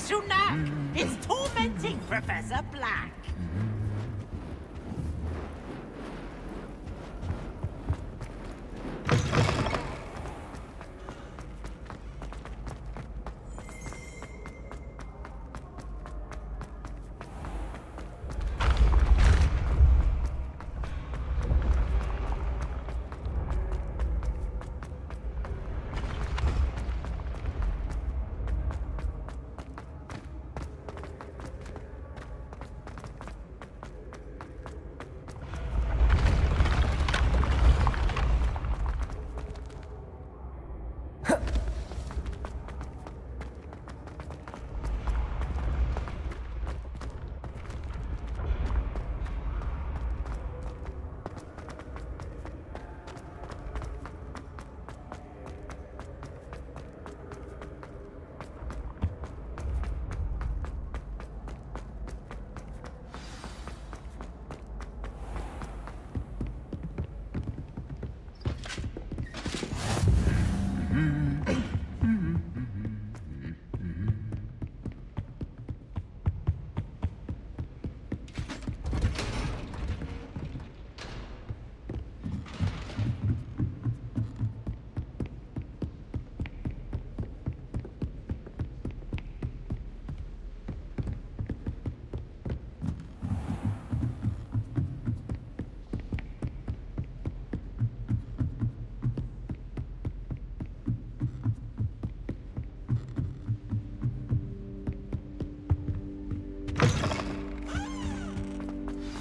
Sunak is tormenting Professor Black.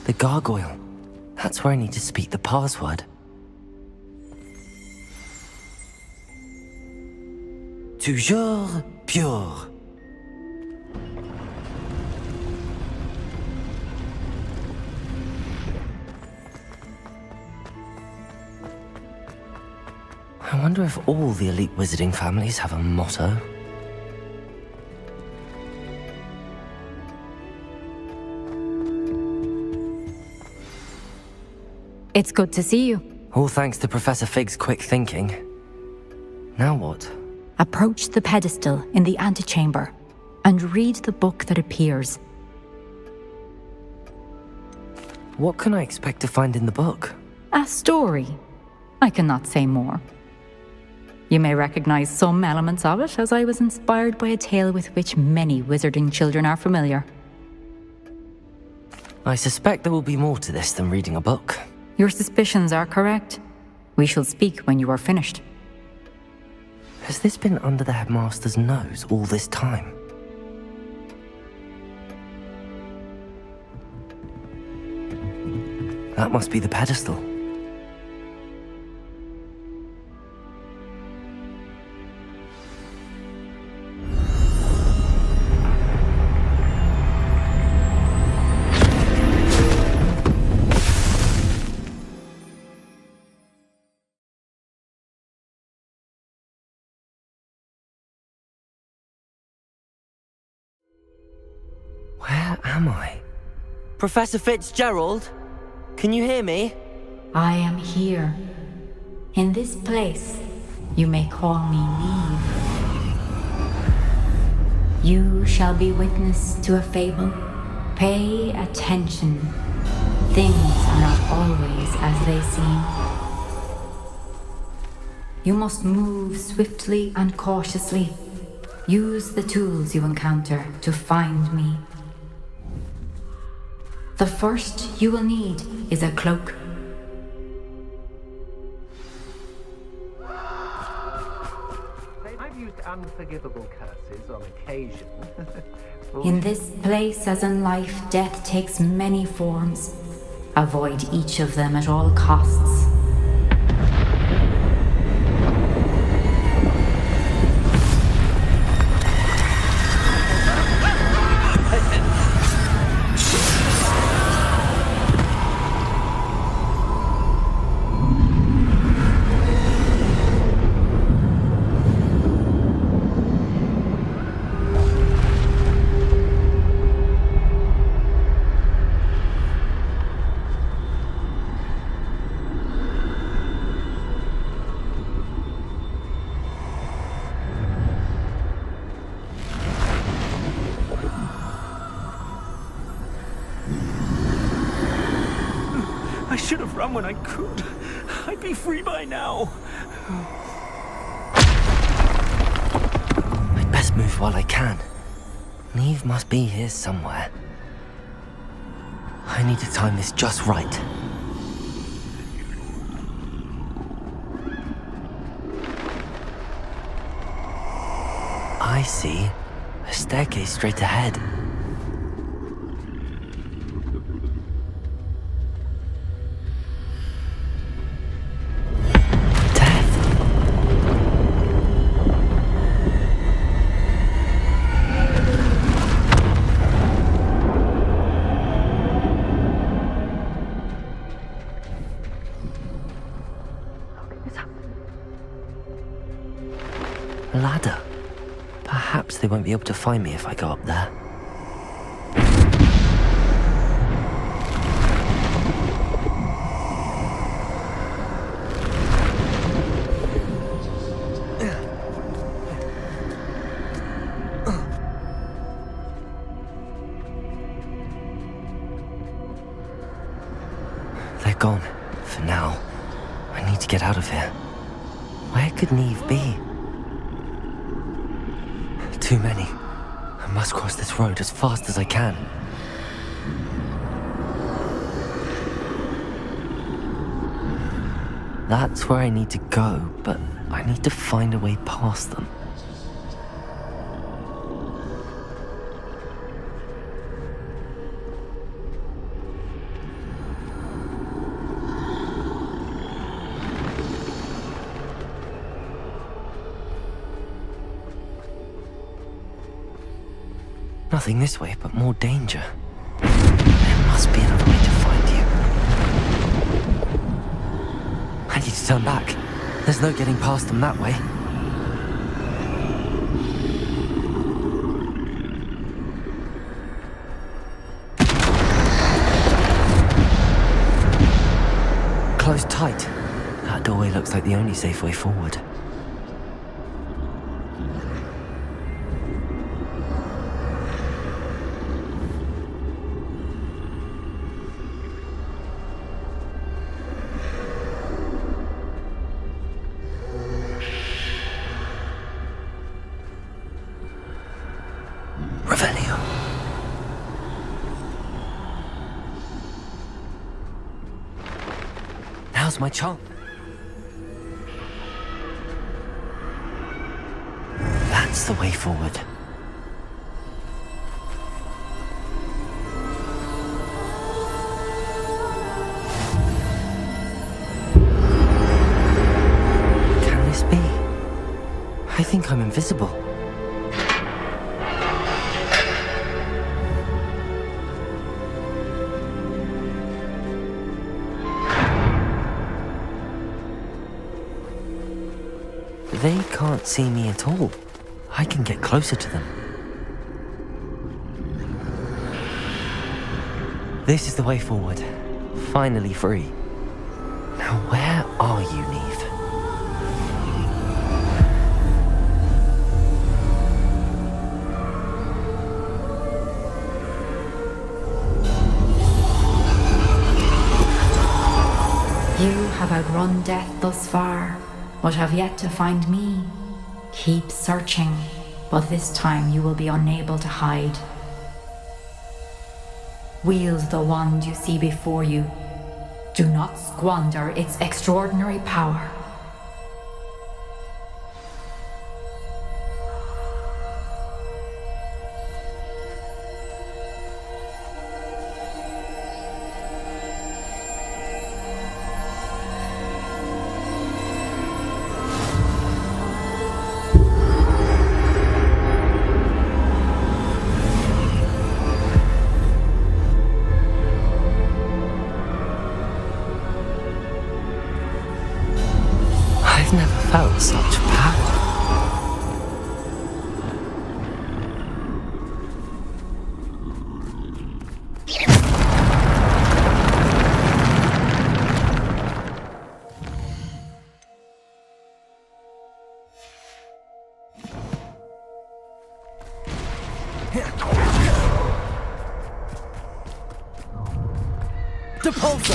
The gargoyle. That's where I need to speak the password. Toujours pure. I wonder if all the elite wizarding families have a motto. It's good to see you. All thanks to Professor Fig's quick thinking. Now what? Approach the pedestal in the antechamber and read the book that appears. What can I expect to find in the book? A story. I cannot say more. You may recognize some elements of it, as I was inspired by a tale with which many wizarding children are familiar. I suspect there will be more to this than reading a book. Your suspicions are correct. We shall speak when you are finished. Has this been under the headmaster's nose all this time? That must be the pedestal. Where am I? Professor Fitzgerald? Can you hear me? I am here. In this place, you may call me Neve. You shall be witness to a fable. Pay attention. Things are not always as they seem. You must move swiftly and cautiously. Use the tools you encounter to find me. The first you will need is a cloak. I've used unforgivable curses on occasion. In this place, as in life, death takes many forms. Avoid each of them at all costs. should have run when I could. I'd be free by now. I'd best move while I can. Neve must be here somewhere. I need to time this just right. I see. A staircase straight ahead. Death. A ladder. Perhaps they won't be able to find me if I go up there. They're gone, for now. I need to get out of here. Where could Neve be? Too many. I must cross this road as fast as I can. That's where I need to go, but I need to find a way past them. Nothing this way, but more danger. There must be another way to find you. I need to turn back. There's no getting past them that way. Close tight. That doorway looks like the only safe way forward. Now's my chance. That's the way forward. Can this be? I think I'm invisible. They can't see me at all. I can get closer to them. This is the way forward. Finally free. Now where are you, Neve? You have outrun death thus far, but have yet to find me. Keep searching, but this time you will be unable to hide. Wield the wand you see before you. Do not squander its extraordinary power. I've never felt such power. Depulso!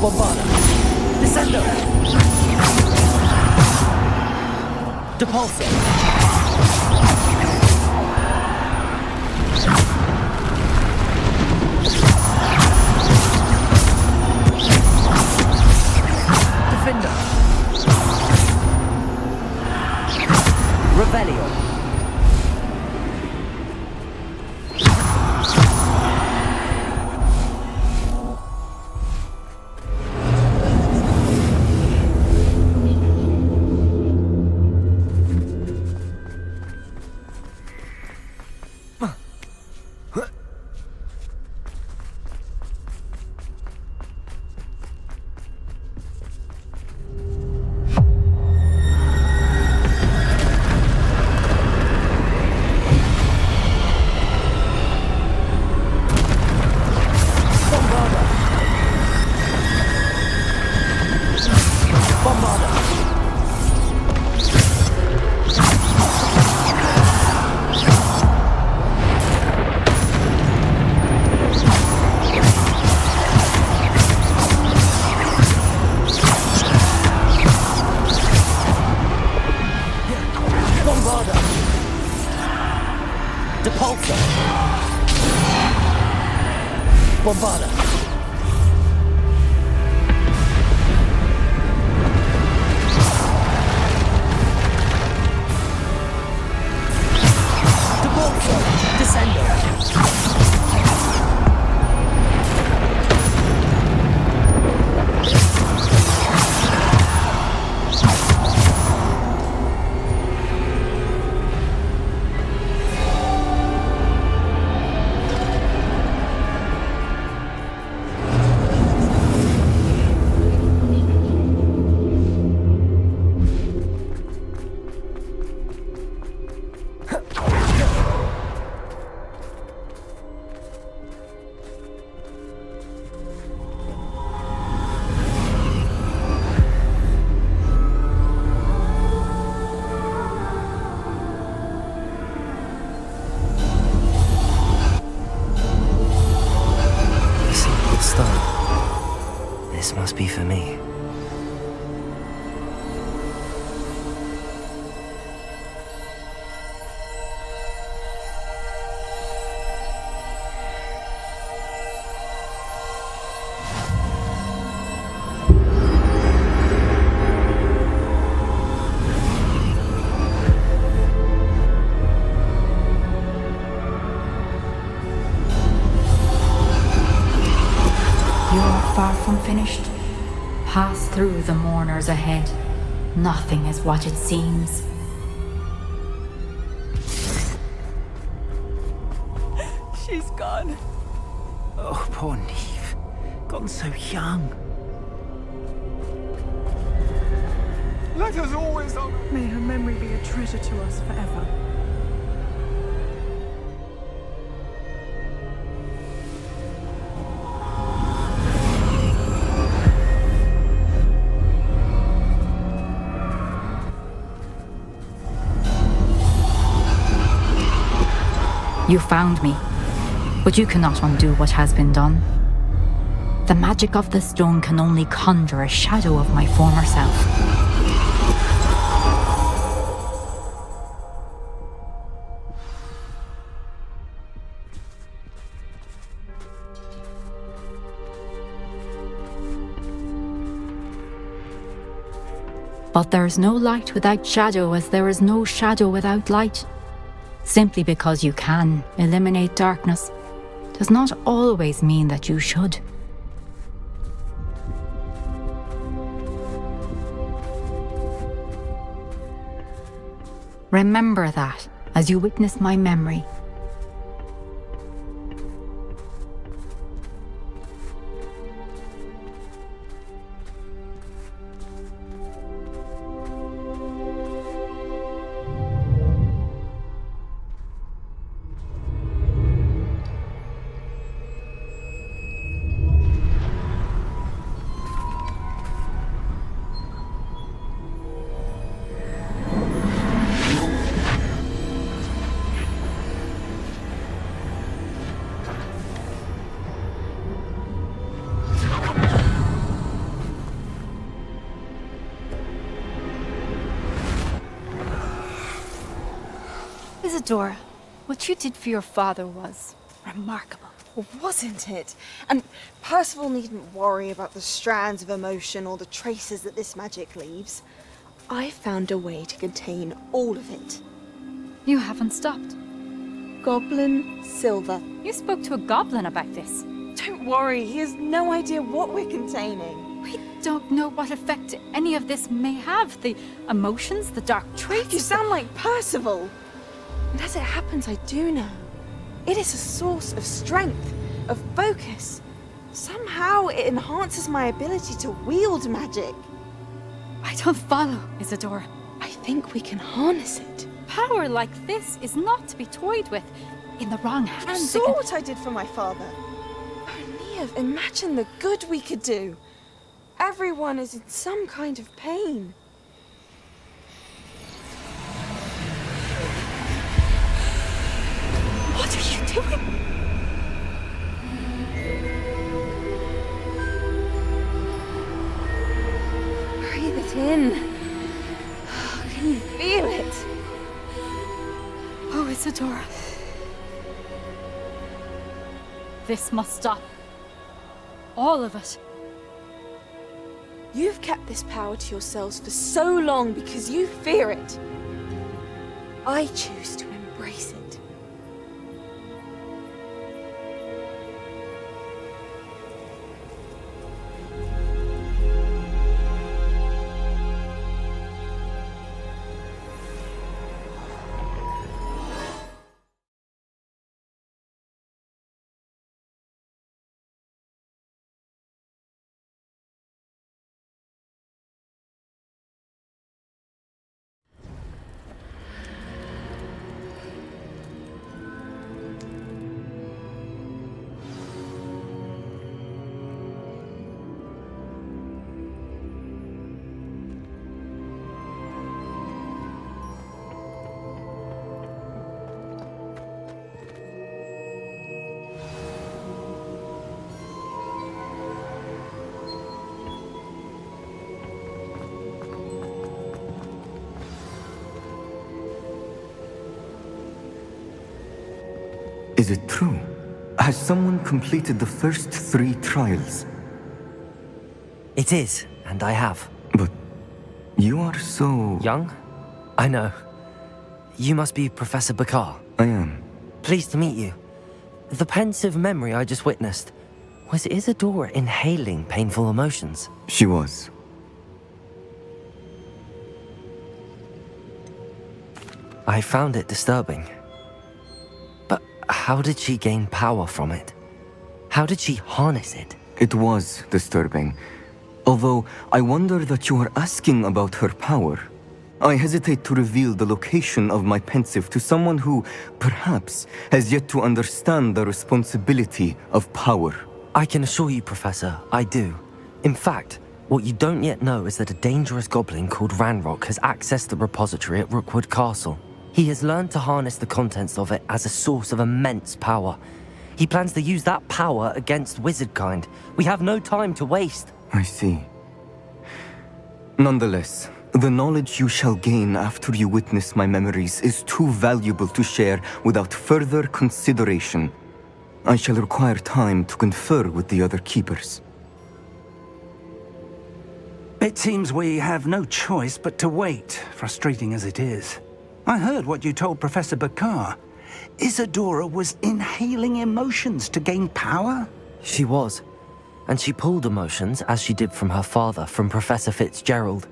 Bombarda. Descendo. Depulso. Defender. Revelio. Depulso. Bombarda. Depulso. Descendo. This must be for me. Far from finished. Pass through the mourners ahead. Nothing is what it seems. She's gone. Oh, poor Neve. Gone so young. Let us always honor. May her memory be a treasure to us forever. You found me, but you cannot undo what has been done. The magic of the stone can only conjure a shadow of my former self. But there is no light without shadow, as there is no shadow without light. Simply because you can eliminate darkness does not always mean that you should. Remember that as you witness my memory. Izydora, what you did for your father was remarkable. Well, wasn't it? And Percival needn't worry about the strands of emotion or the traces that this magic leaves. I found a way to contain all of it. You haven't stopped. Goblin silver. You spoke to a goblin about this. Don't worry, he has no idea what we're containing. We don't know what effect any of this may have. The emotions, the dark traits. You sound like Percival. And as it happens, I do know. It is a source of strength, of focus. Somehow it enhances my ability to wield magic. I don't follow, Izydora. I think we can harness it. Power like this is not to be toyed with. In the wrong You hands, saw what I did for my father. Oh, Neve, imagine the good we could do. Everyone is in some kind of pain. What are you doing? Breathe it in. Can you feel it? Oh, Izydora. This must stop. All of it. You've kept this power to yourselves for so long because you fear it. I choose to embrace it. Is it true? Has someone completed the first 3 trials? It is, and I have. But you are so... Young? I know. You must be Professor Bakar. I am. Pleased to meet you. The pensive memory I just witnessed, was Izydora inhaling painful emotions? She was. I found it disturbing. But how did she gain power from it? How did she harness it? It was disturbing. Although I wonder that you are asking about her power. I hesitate to reveal the location of my pensive to someone who, perhaps, has yet to understand the responsibility of power. I can assure you, Professor, I do. In fact, what you don't yet know is that a dangerous goblin called Ranrock has accessed the repository at Rookwood Castle. He has learned to harness the contents of it as a source of immense power. He plans to use that power against wizardkind. We have no time to waste. I see. Nonetheless, the knowledge you shall gain after you witness my memories is too valuable to share without further consideration. I shall require time to confer with the other keepers. It seems we have no choice but to wait, frustrating as it is. I heard what you told Professor Bakar. Izydora was inhaling emotions to gain power? She was. And she pulled emotions, as she did from her father, from Professor Fitzgerald,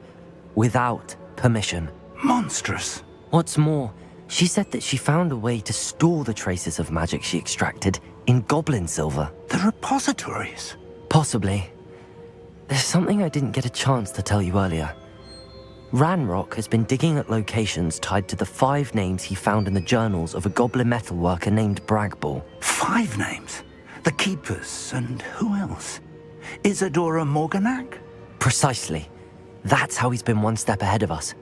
without permission. Monstrous. What's more, she said that she found a way to store the traces of magic she extracted in goblin silver. The repositories. Possibly. There's something I didn't get a chance to tell you earlier. Ranrock has been digging at locations tied to the 5 names he found in the journals of a goblin metalworker named Bragball. 5 names? The Keepers, and who else? Izydora Morganac? Precisely. That's how he's been one step ahead of us.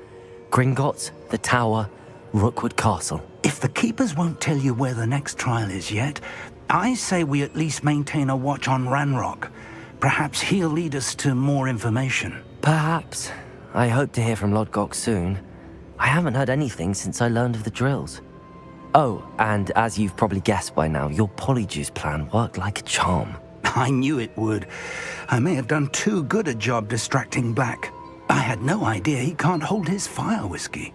Gringotts, the Tower, Rookwood Castle. If the Keepers won't tell you where the next trial is yet, I say we at least maintain a watch on Ranrock. Perhaps he'll lead us to more information. Perhaps. I hope to hear from Lodgok soon. I haven't heard anything since I learned of the drills. Oh, and as you've probably guessed by now, your polyjuice plan worked like a charm. I knew it would. I may have done too good a job distracting Black. I had no idea he can't hold his fire whiskey.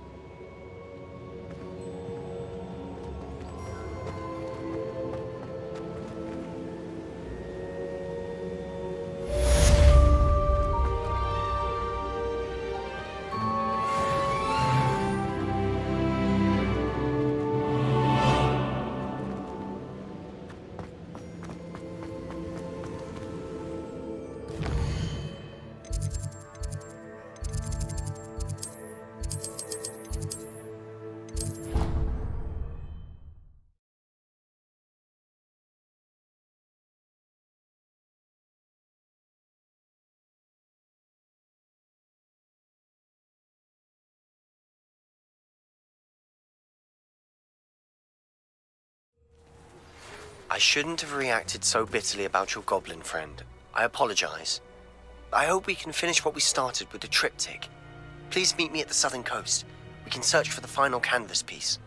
I shouldn't have reacted so bitterly about your goblin friend. I apologize. I hope we can finish what we started with the triptych. Please meet me at the southern coast. We can search for the final canvas piece.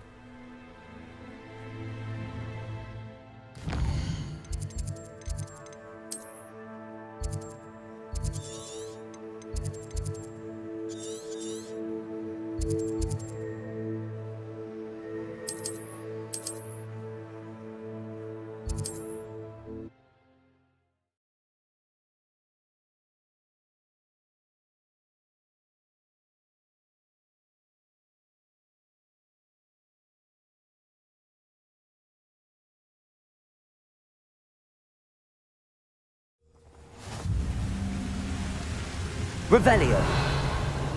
Revelio.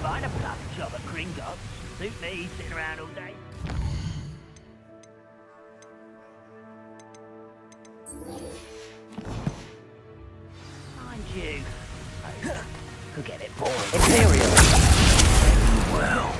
Find a bluff job at Gringotts. Suit me, sitting around all day. Mind you, could get it boring. Imperial. Well.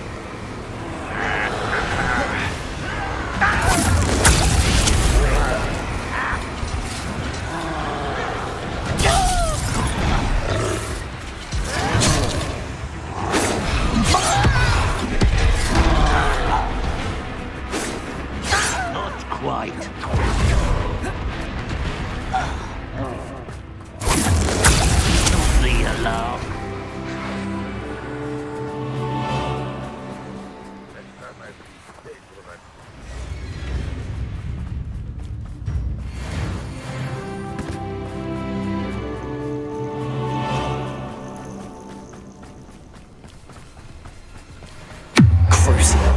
Quite. Not the alarm. Crucial.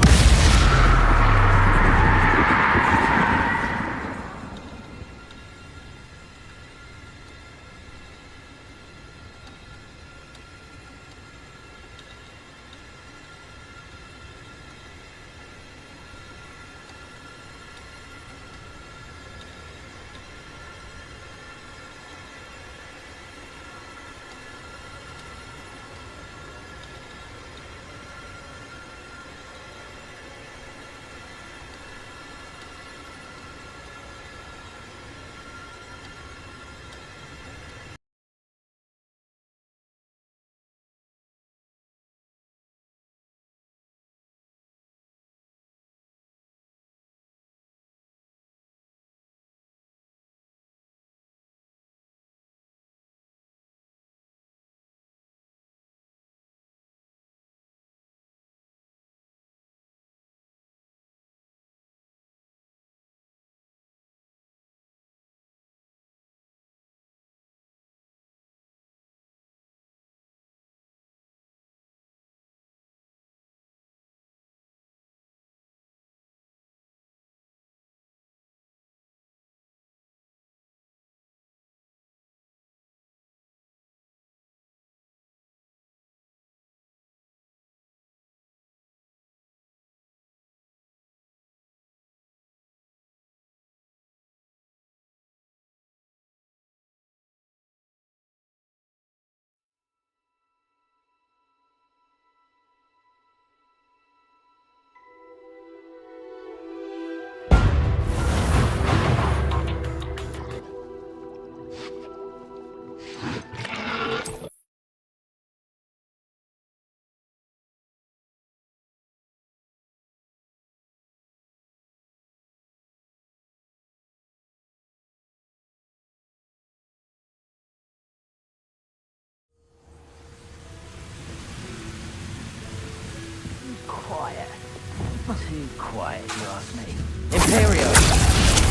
Too quiet, if you ask me. Imperial!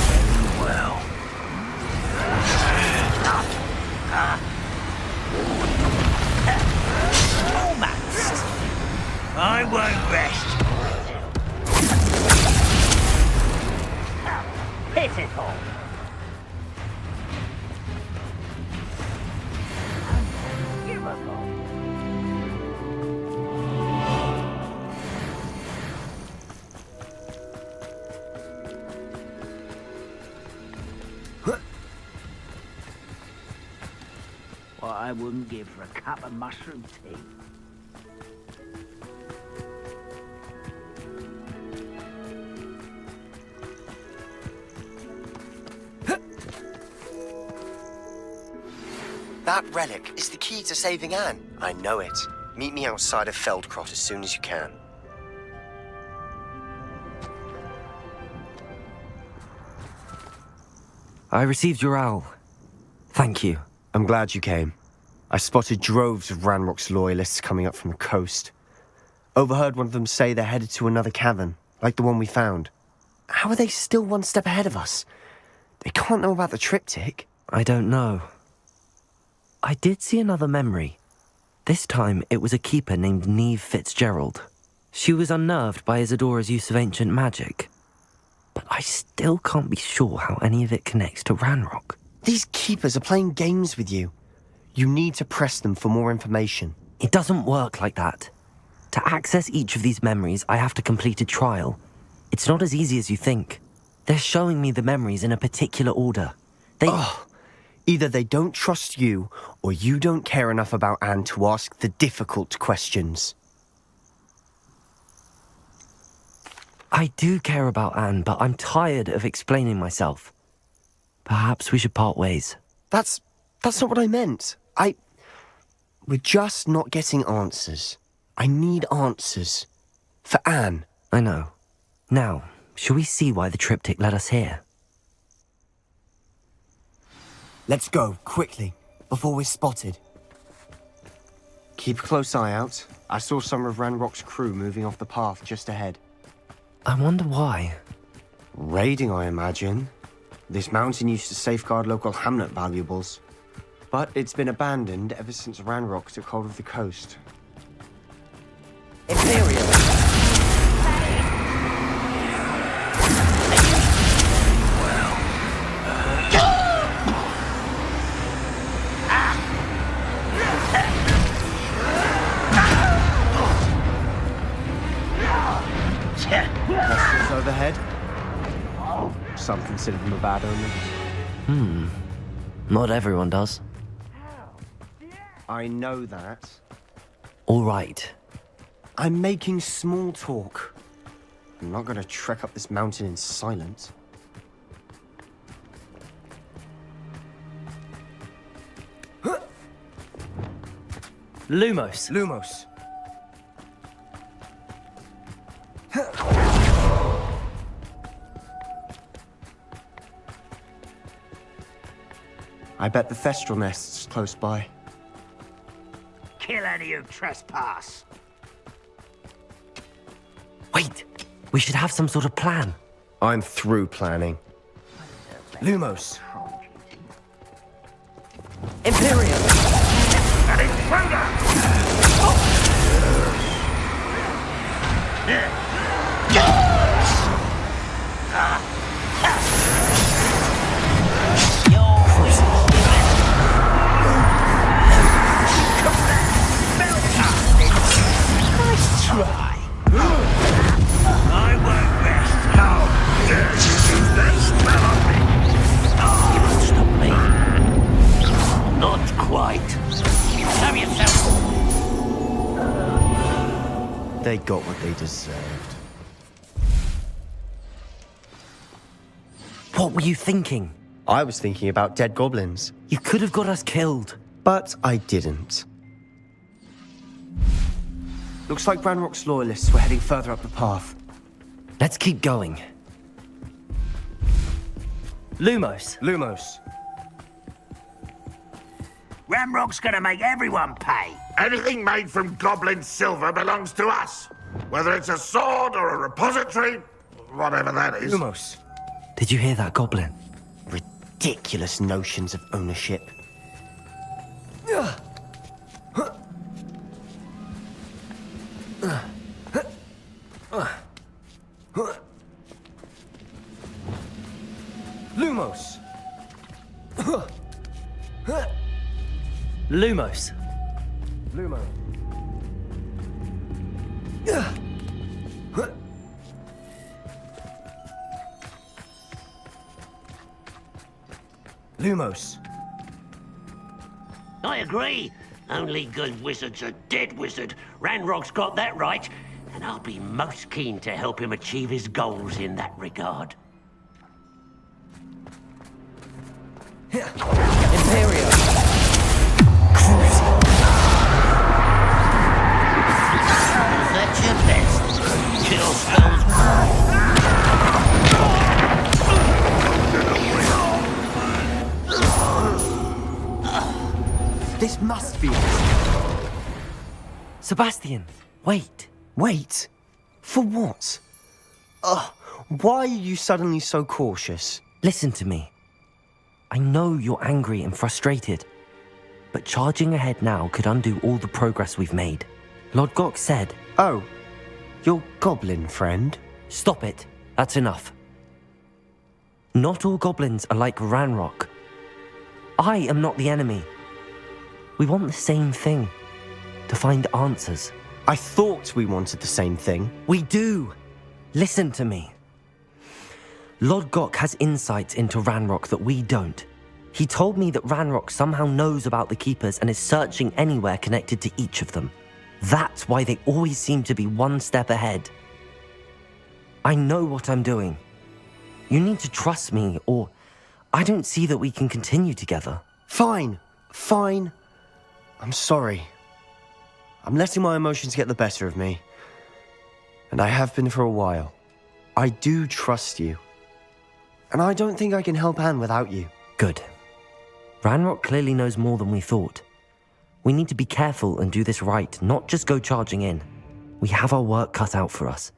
Very well. Almost. I won't rest. Pitiful. Unforgivable. What I wouldn't give for a cup of mushroom tea. That relic is the key to saving Anne. I know it. Meet me outside of Feldcrot as soon as you can. I received your owl. Thank you. I'm glad you came. I spotted droves of Ranrock's loyalists coming up from the coast. Overheard one of them say they're headed to another cavern, like the one we found. How are they still one step ahead of us? They can't know about the triptych. I don't know. I did see another memory. This time it was a keeper named Neve Fitzgerald. She was unnerved by Isidora's use of ancient magic. But I still can't be sure how any of it connects to Ranrock. These keepers are playing games with you. You need to press them for more information. It doesn't work like that. To access each of these memories, I have to complete a trial. It's not as easy as you think. They're showing me the memories in a particular order. Either they don't trust you, or you don't care enough about Anne to ask the difficult questions. I do care about Anne, but I'm tired of explaining myself. Perhaps we should part ways. That's not what I meant. We're just not getting answers. I need answers. For Anne. I know. Now, shall we see why the triptych led us here? Let's go, quickly, before we're spotted. Keep a close eye out. I saw some of Ranrock's crew moving off the path just ahead. I wonder why. Raiding, I imagine. This mountain used to safeguard local hamlet valuables. But it's been abandoned ever since Ranrock took hold of the coast. Imperial! Vessels overhead. Some consider them a bad omen. Not everyone does. I know that. All right. I'm making small talk. I'm not gonna trek up this mountain in silence. Lumos. Lumos. I bet the Thestral nest's close by. Kill any who trespass. Wait! We should have some sort of plan. I'm through planning. Lumos. Imperial! An intruder! Nice try. I won't rest. How dare you use that spell on me? You won't stop me. Not quite. Have yourself. They got what they deserved. What were you thinking? I was thinking about dead goblins, You could have got us killed. but I didn't. Looks like Ranrock's loyalists were heading further up the path. Let's keep going. Lumos. Lumos. Ramrock's gonna make everyone pay. Anything made from goblin silver belongs to us. Whether it's a sword or a repository, whatever that is. Lumos. Did you hear that, Goblin? Ridiculous notions of ownership. Lumos. Lumos. Lumos. Lumos. I agree. Only good wizard's a dead wizard. Ranrock's got that right, and I'll be most keen to help him achieve his goals in that regard. Imperio. That's your best. Kill spells. This must be it. Sebastian, wait. Wait? For what? Why are you suddenly so cautious? Listen to me. I know you're angry and frustrated, but charging ahead now could undo all the progress we've made. Lord Gok said... Oh, your goblin friend? Stop it. That's enough. Not all goblins are like Ranrock. I am not the enemy. We want the same thing. To find answers. I thought we wanted the same thing. We do. Listen to me. Lord Gok has insights into Ranrock that we don't. He told me that Ranrock somehow knows about the Keepers and is searching anywhere connected to each of them. That's why they always seem to be one step ahead. I know what I'm doing. You need to trust me, or I don't see that we can continue together. Fine. I'm sorry. I'm letting my emotions get the better of me. And I have been for a while. I do trust you. And I don't think I can help Anne without you. Good. Ranrock clearly knows more than we thought. We need to be careful and do this right, not just go charging in. We have our work cut out for us.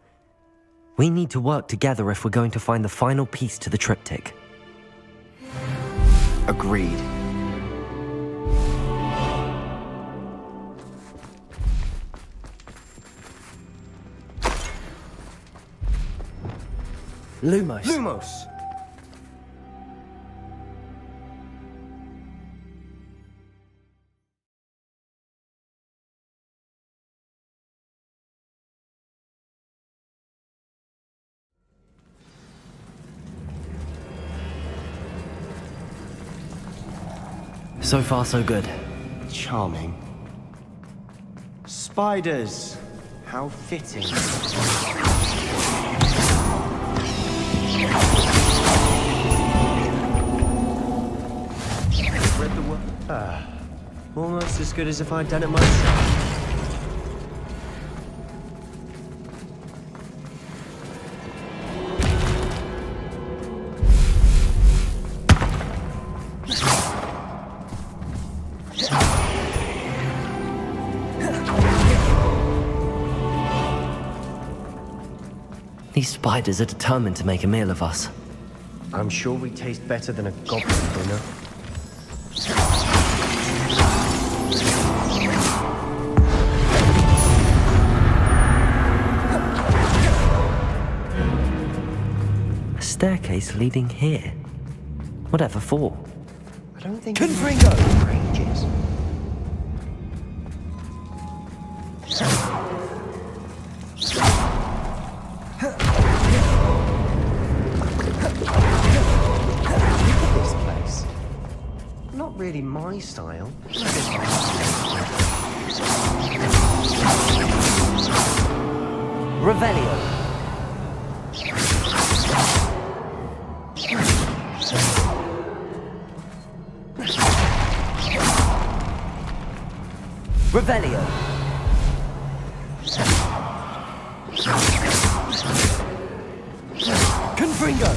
We need to work together if we're going to find the final piece to the triptych. Agreed. Lumos. Lumos! So far, so good. Charming. Spiders! How fitting. Read the word. Almost as good as if I'd done it myself. These spiders are determined to make a meal of us. I'm sure we taste better than a goblin dinner. A staircase leading here. Whatever for? I don't think... Confringo! Ages. This place. Not really my style. Revelio. Revelio. Confringo.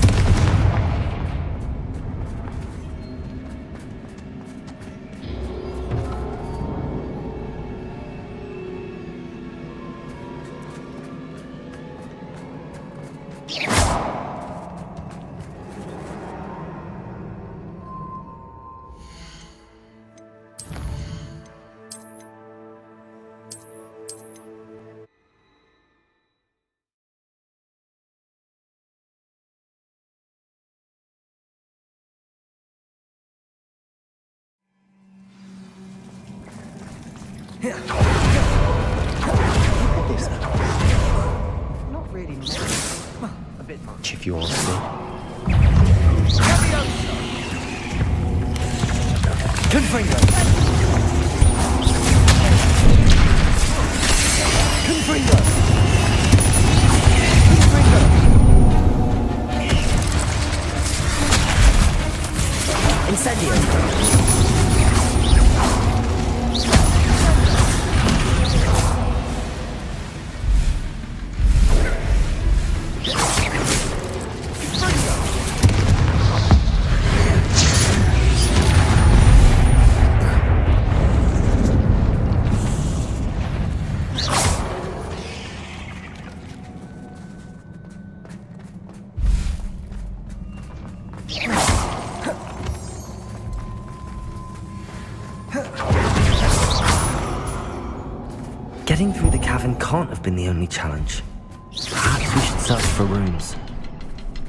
Not really. Well, a bit much. If you ask me. Confringo! Confringo! Confringo! Incendio! Getting through the cavern can't have been the only challenge. Perhaps we should search for rooms.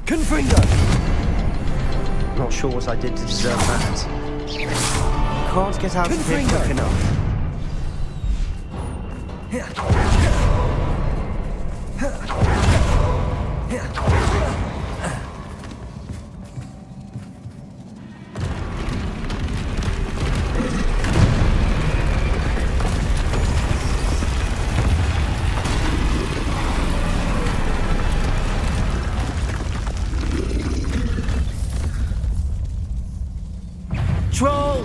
Confringo! Not sure what I did to deserve that. Can't get out of here quick enough. Troll!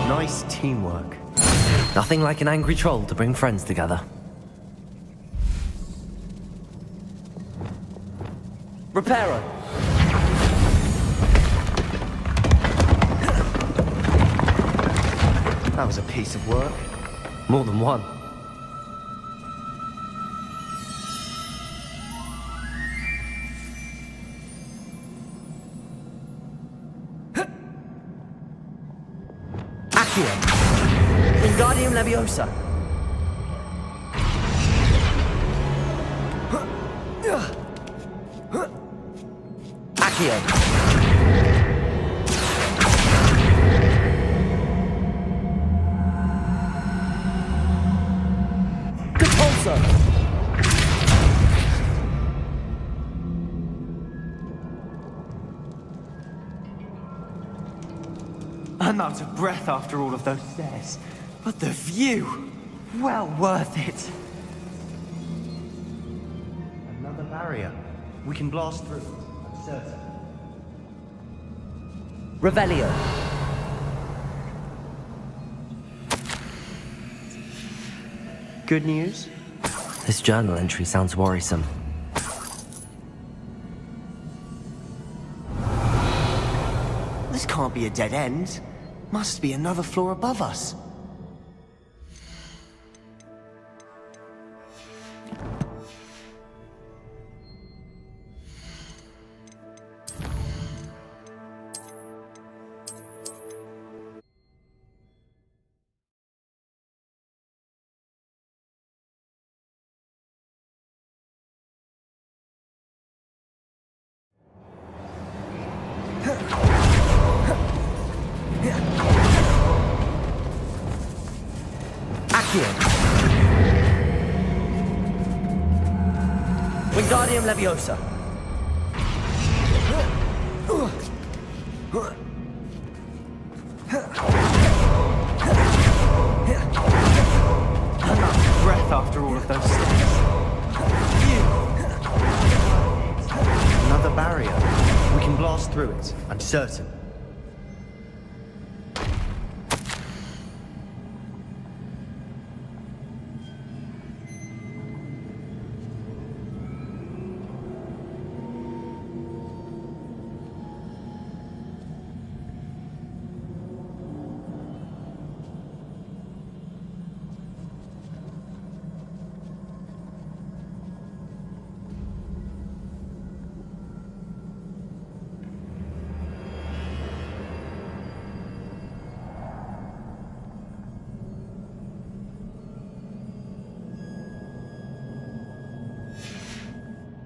Nice teamwork. Nothing like an angry troll to bring friends together. Reparo! That was a piece of work. More than one. Wingardium Leviosa. Accio. Compulso. I'm out of breath after all of those stairs. But the view! Well worth it. Another barrier. We can blast through it, I'm certain. Revelio. Good news? This journal entry sounds worrisome. This can't be a dead end. Must be another floor above us. Wingardium Leviosa. I'm out of breath after all of those stairs. Phew. through it, I'm certain.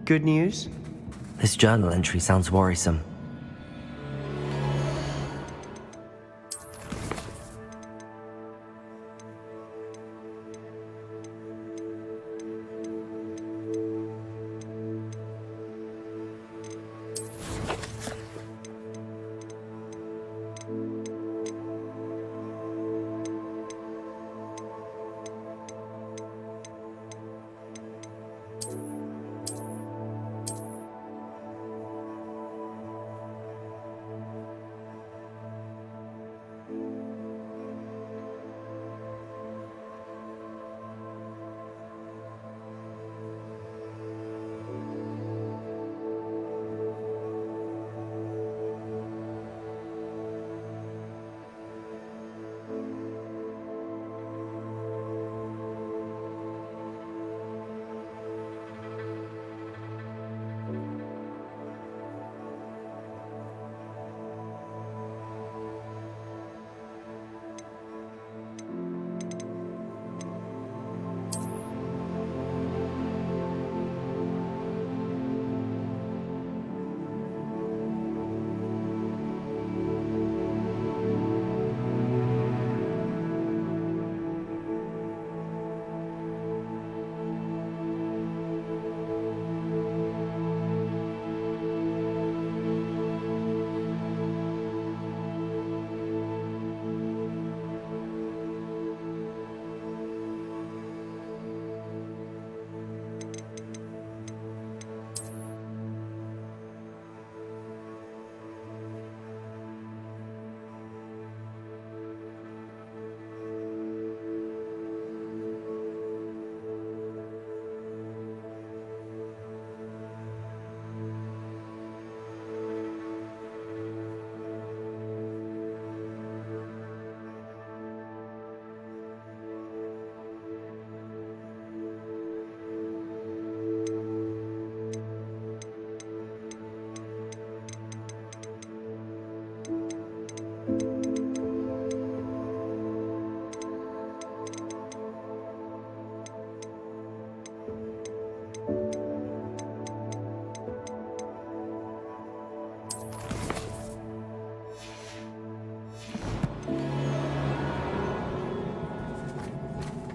Good news? This journal entry sounds worrisome.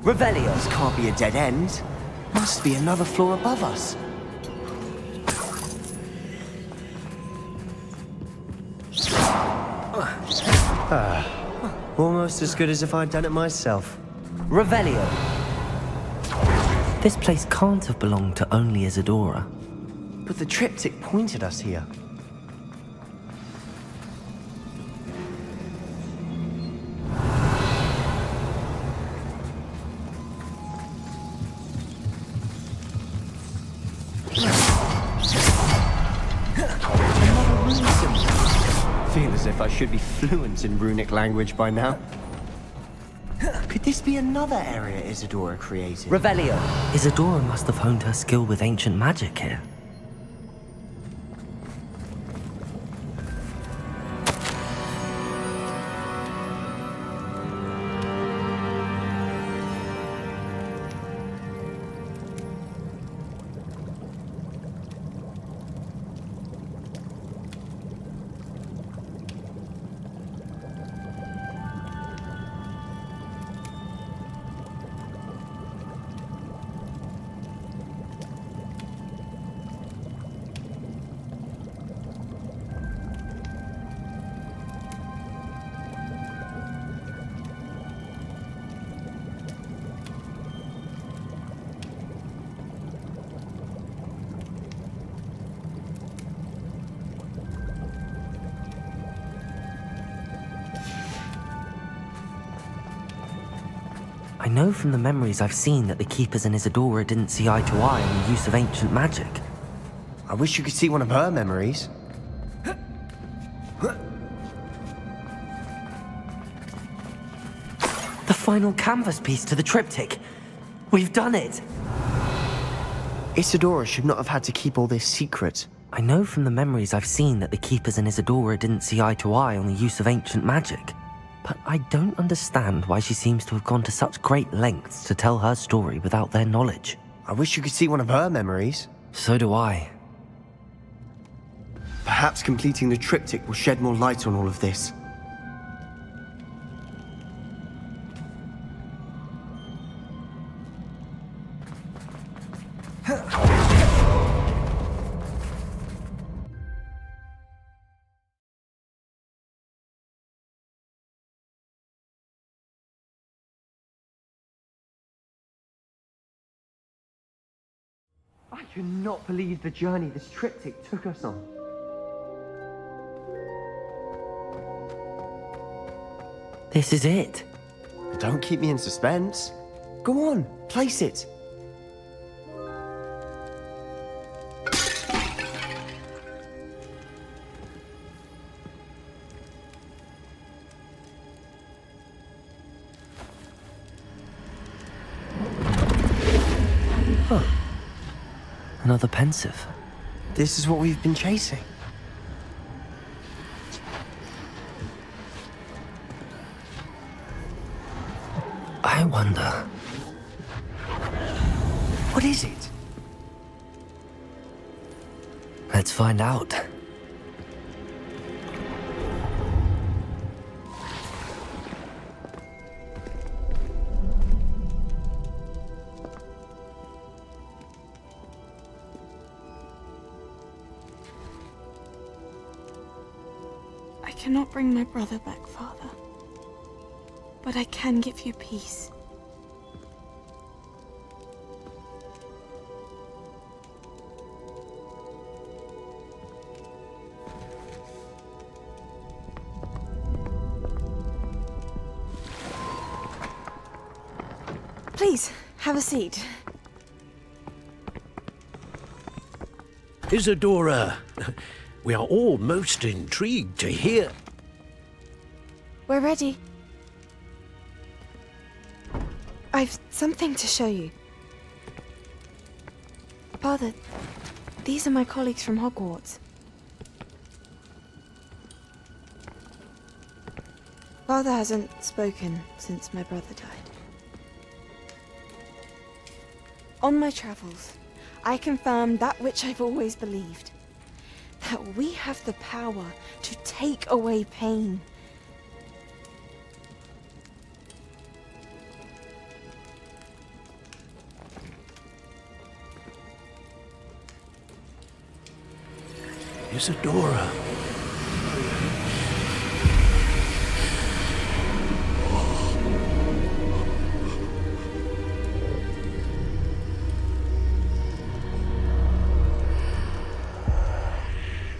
Revelio. This can't be a dead end. Must be another floor above us. Almost as good as if I'd done it myself. Revelio. This place can't have belonged to only Izydora. But the triptych pointed us here. Feel as if I should be fluent in runic language by now. Could this be another area Izydora created? Revelio. Izydora must have honed her skill with ancient magic here. know from the memories I've seen that the Keepers and Izydora didn't see eye to eye on the use of ancient magic. I wish you could see one of her memories. The final canvas piece to the triptych. We've done it! Izydora should not have had to keep all this secret. I know from the memories I've seen that the Keepers and Izydora didn't see eye to eye on the use of ancient magic. But I don't understand why she seems to have gone to such great lengths to tell her story without their knowledge. I wish you could see one of her memories. So do I. Perhaps completing the triptych will shed more light on all of this. I cannot believe the journey this triptych took us on. This is it. Don't keep me in suspense. Go on, place it. Another pensive. This is what we've been chasing. I wonder. What is it? Let's find out. I cannot bring my brother back, Father. But I can give you peace. Please, have a seat. Izydora, we are all most intrigued to hear. We're ready. I've something to show you. Father, these are my colleagues from Hogwarts. Father hasn't spoken since my brother died. On my travels, I confirmed that which I've always believed. That we have the power to take away pain. Izydora.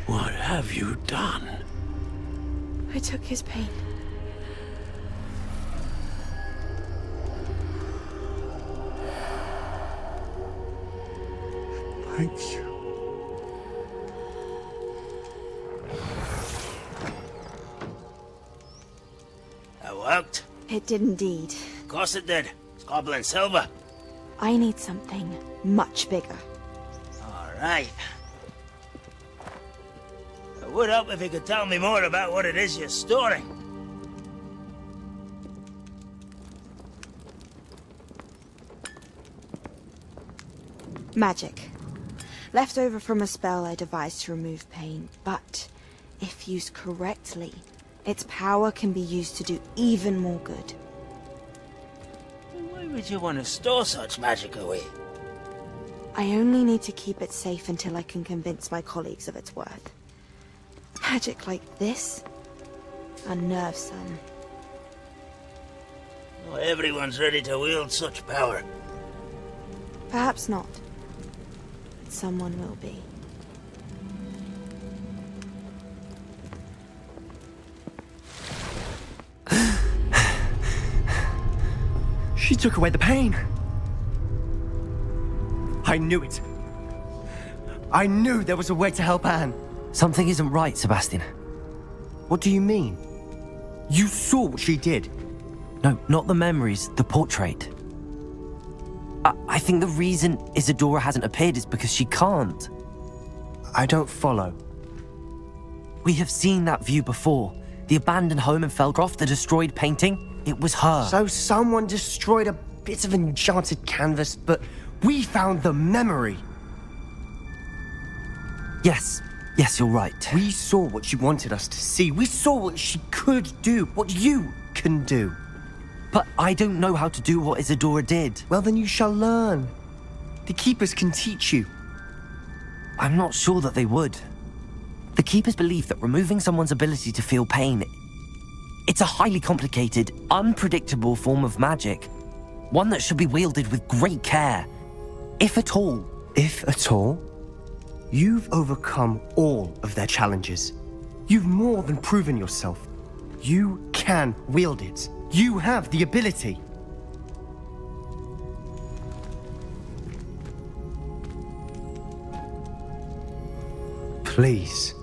What have you done? I took his pain. Thank you. That worked? It did indeed. Of course it did. It's goblin silver. I need something much bigger. All right. It would help if you could tell me more about what it is you're storing. Magic. Left over from a spell I devised to remove pain, but if used correctly, its power can be used to do even more good. Why would you want to store such magic away? I only need to keep it safe until I can convince my colleagues of its worth. Magic like this unnerves some. Not everyone's ready to wield such power. Perhaps not, but someone will be. She took away the pain. I knew it. I knew there was a way to help Anne. Something isn't right, Sebastian. What do you mean? You saw what she did. No, not the memories, the portrait. I think the reason Izydora hasn't appeared is because she can't. I don't follow. We have seen that view before. The abandoned home in Feldcroft, the destroyed painting. It was her. So someone destroyed a bit of enchanted canvas, but we found the memory. Yes, you're right. We saw what she wanted us to see. We saw what she could do, what you can do. But I don't know how to do what Izydora did. Well, then you shall learn. The Keepers can teach you. I'm not sure that they would. The Keepers believe that removing someone's ability to feel pain, it's a highly complicated, unpredictable form of magic. One that should be wielded with great care. If at all. If at all? You've overcome all of their challenges. You've more than proven yourself. You can wield it. You have the ability. Please,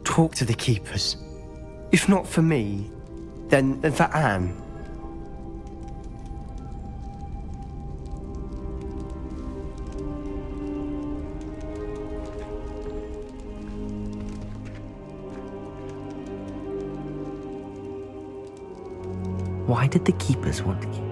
talk to the Keepers. If not for me, then for Anne. Why did the Keepers want to keep?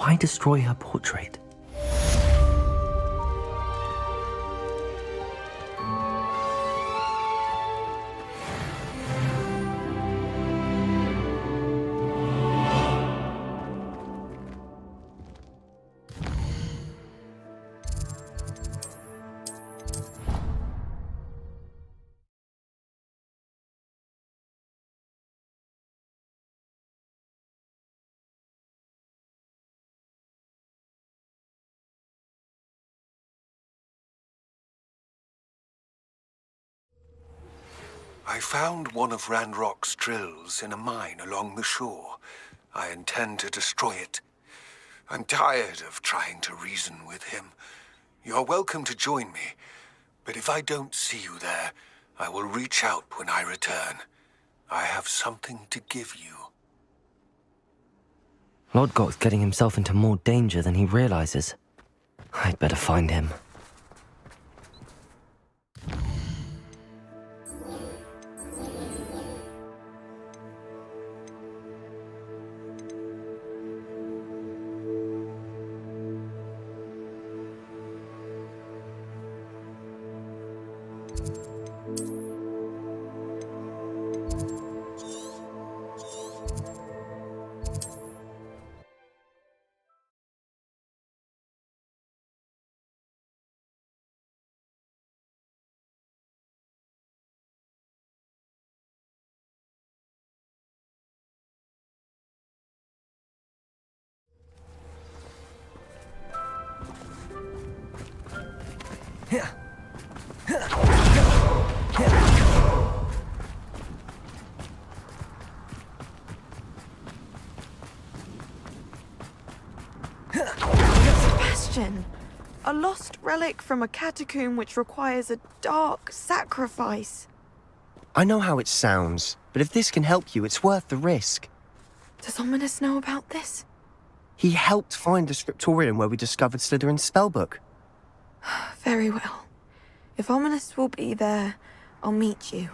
Why destroy her portrait? I found one of Ranrock's drills in a mine along the shore. I intend to destroy it. I'm tired of trying to reason with him. You're welcome to join me, but if I don't see you there, I will reach out when I return. I have something to give you. Lodgok's getting himself into more danger than he realizes. I'd better find him. Sebastian! A lost relic from a catacomb which requires a dark sacrifice. I know how it sounds, but if this can help you, it's worth the risk. Does Ominous know about this? He helped find the scriptorium where we discovered Slytherin's spellbook. Very well. If Ominous will be there, I'll meet you.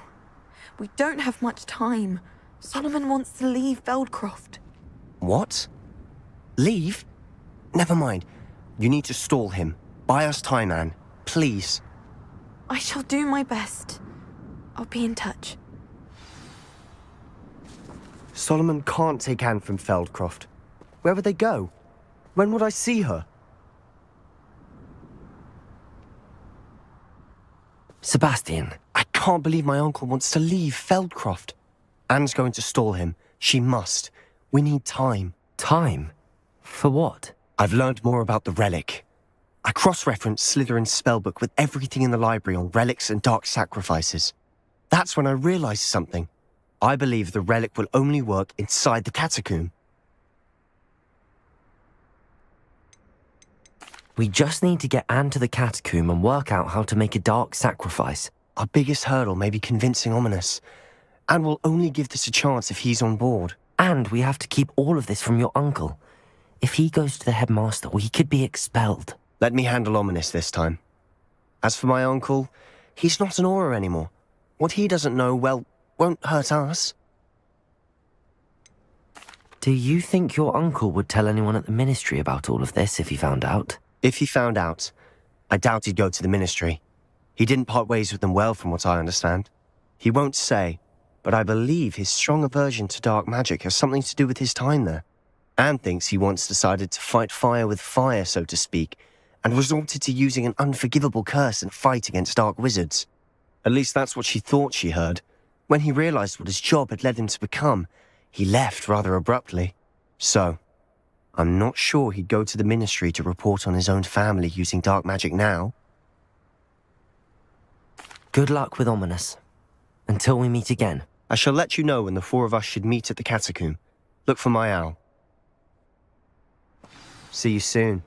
We don't have much time. Solomon wants to leave Feldcroft. What? Leave? Never mind. You need to stall him. Buy us time, Anne. Please. I shall do my best. I'll be in touch. Solomon can't take Anne from Feldcroft. Where would they go? When would I see her? Sebastian. I can't believe my uncle wants to leave Feldcroft. Anne's going to stall him. She must. We need time. Time? For what? I've learned more about the relic. I cross-referenced Slytherin's spellbook with everything in the library on relics and dark sacrifices. That's when I realized something. I believe the relic will only work inside the catacomb. We just need to get Anne to the catacomb and work out how to make a dark sacrifice. Our biggest hurdle may be convincing Ominous. And we'll only give this a chance if he's on board. And we have to keep all of this from your uncle. If he goes to the headmaster, he could be expelled. Let me handle Ominous this time. As for my uncle, he's not an Auror anymore. What he doesn't know, well, won't hurt us. Do you think your uncle would tell anyone at the ministry about all of this if he found out? If he found out, I doubt he'd go to the ministry. He didn't part ways with them well, from what I understand. He won't say, but I believe his strong aversion to dark magic has something to do with his time there. Anne thinks he once decided to fight fire with fire, so to speak, and resorted to using an unforgivable curse in a fight against dark wizards. At least that's what she thought she heard. When he realized what his job had led him to become, he left rather abruptly. So, I'm not sure he'd go to the ministry to report on his own family using dark magic now. Good luck with Ominous. Until we meet again. I shall let you know when the four of us should meet at the catacomb. Look for my owl. See you soon.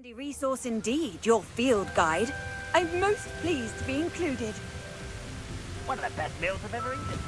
Handy resource indeed, your field guide. I'm most pleased to be included. One of the best meals I've ever eaten.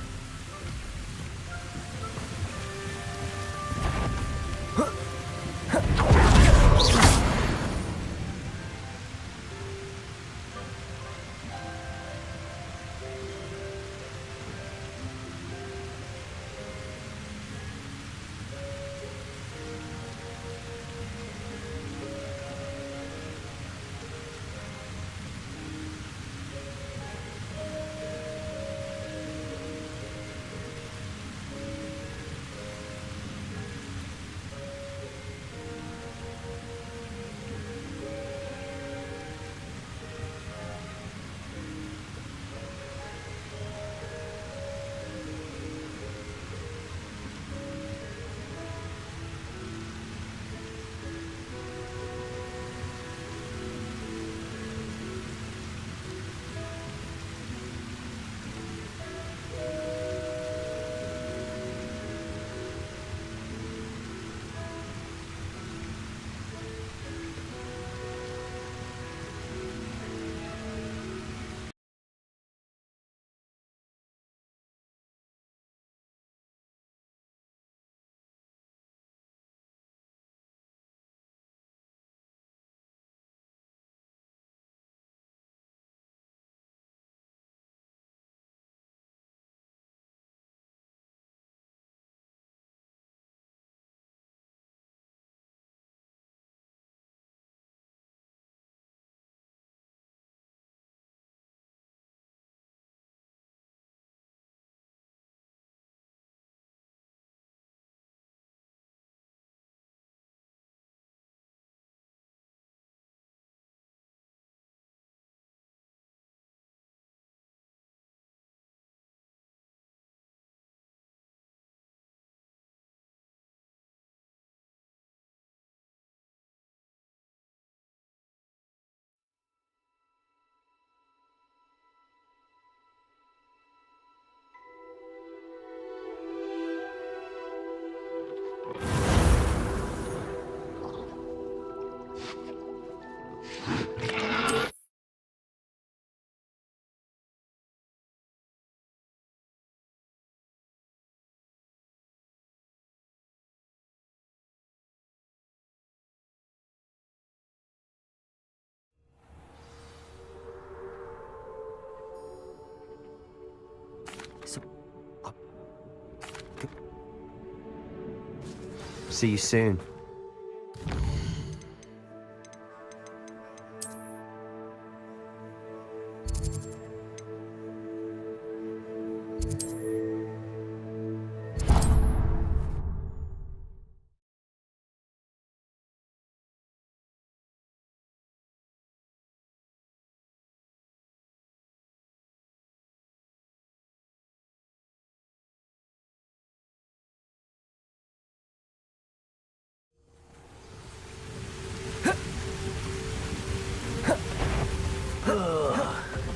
See you soon.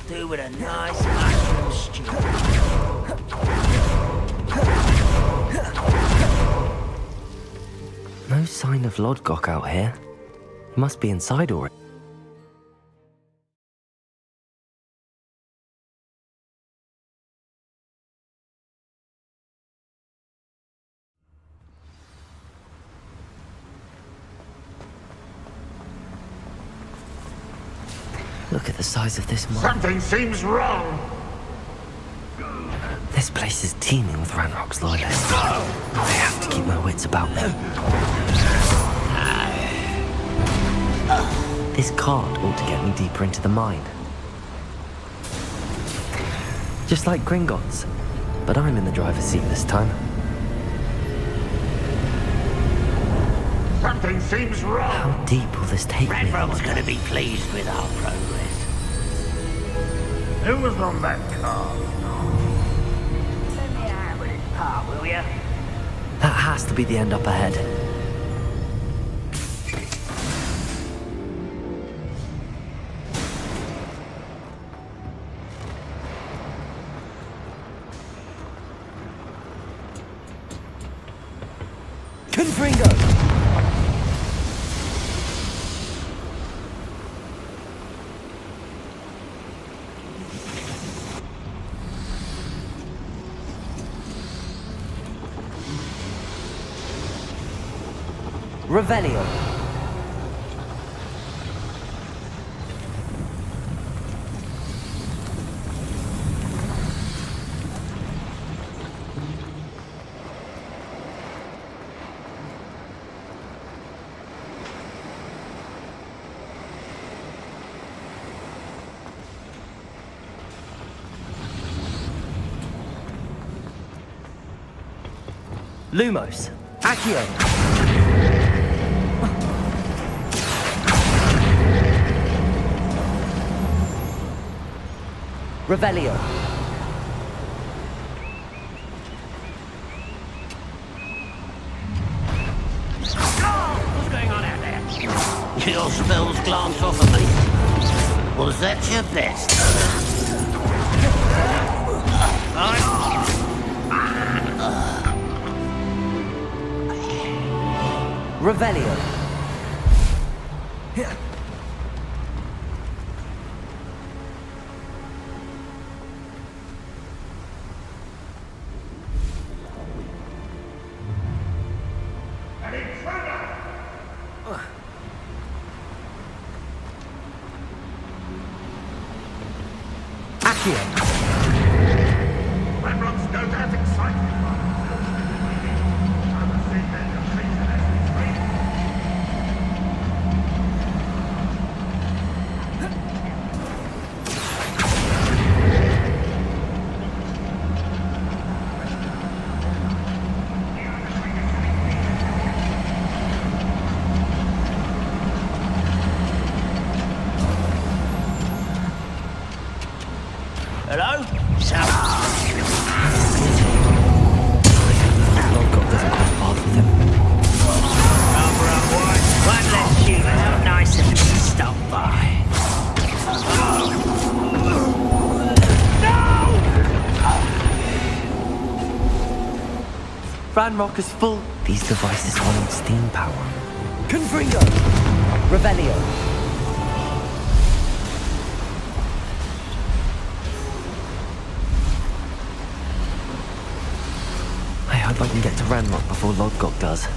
Do with a nice mushroom stew. No sign of Lodgok out here. He must be inside already. Look at the size of this mine. Something seems wrong. This place is teeming with Ranrock's loyalists. I have to keep my wits about me. This card ought to get me deeper into the mine. Just like Gringotts, but I'm in the driver's seat this time. Something seems wrong. How deep will this take me? Ranrock's gonna be pleased with our progress. Who was on that car? Let me out with his part, will ya? That has to be the end up ahead. Revelio. Lumos. Accio. Revelio. What's going on out there? Your spells glance off at me. Was that your best? Revelio. Accio. Ranrock's no doubt excited. I would say that the traitor has been trained. Hello? Lodgok doesn't cross paths with him. One less human. How nice of you to stop by. Ranrock is full. These devices hold steam power. Confringo. Revelio. I hope I can get to Ranrock before Lodgok does.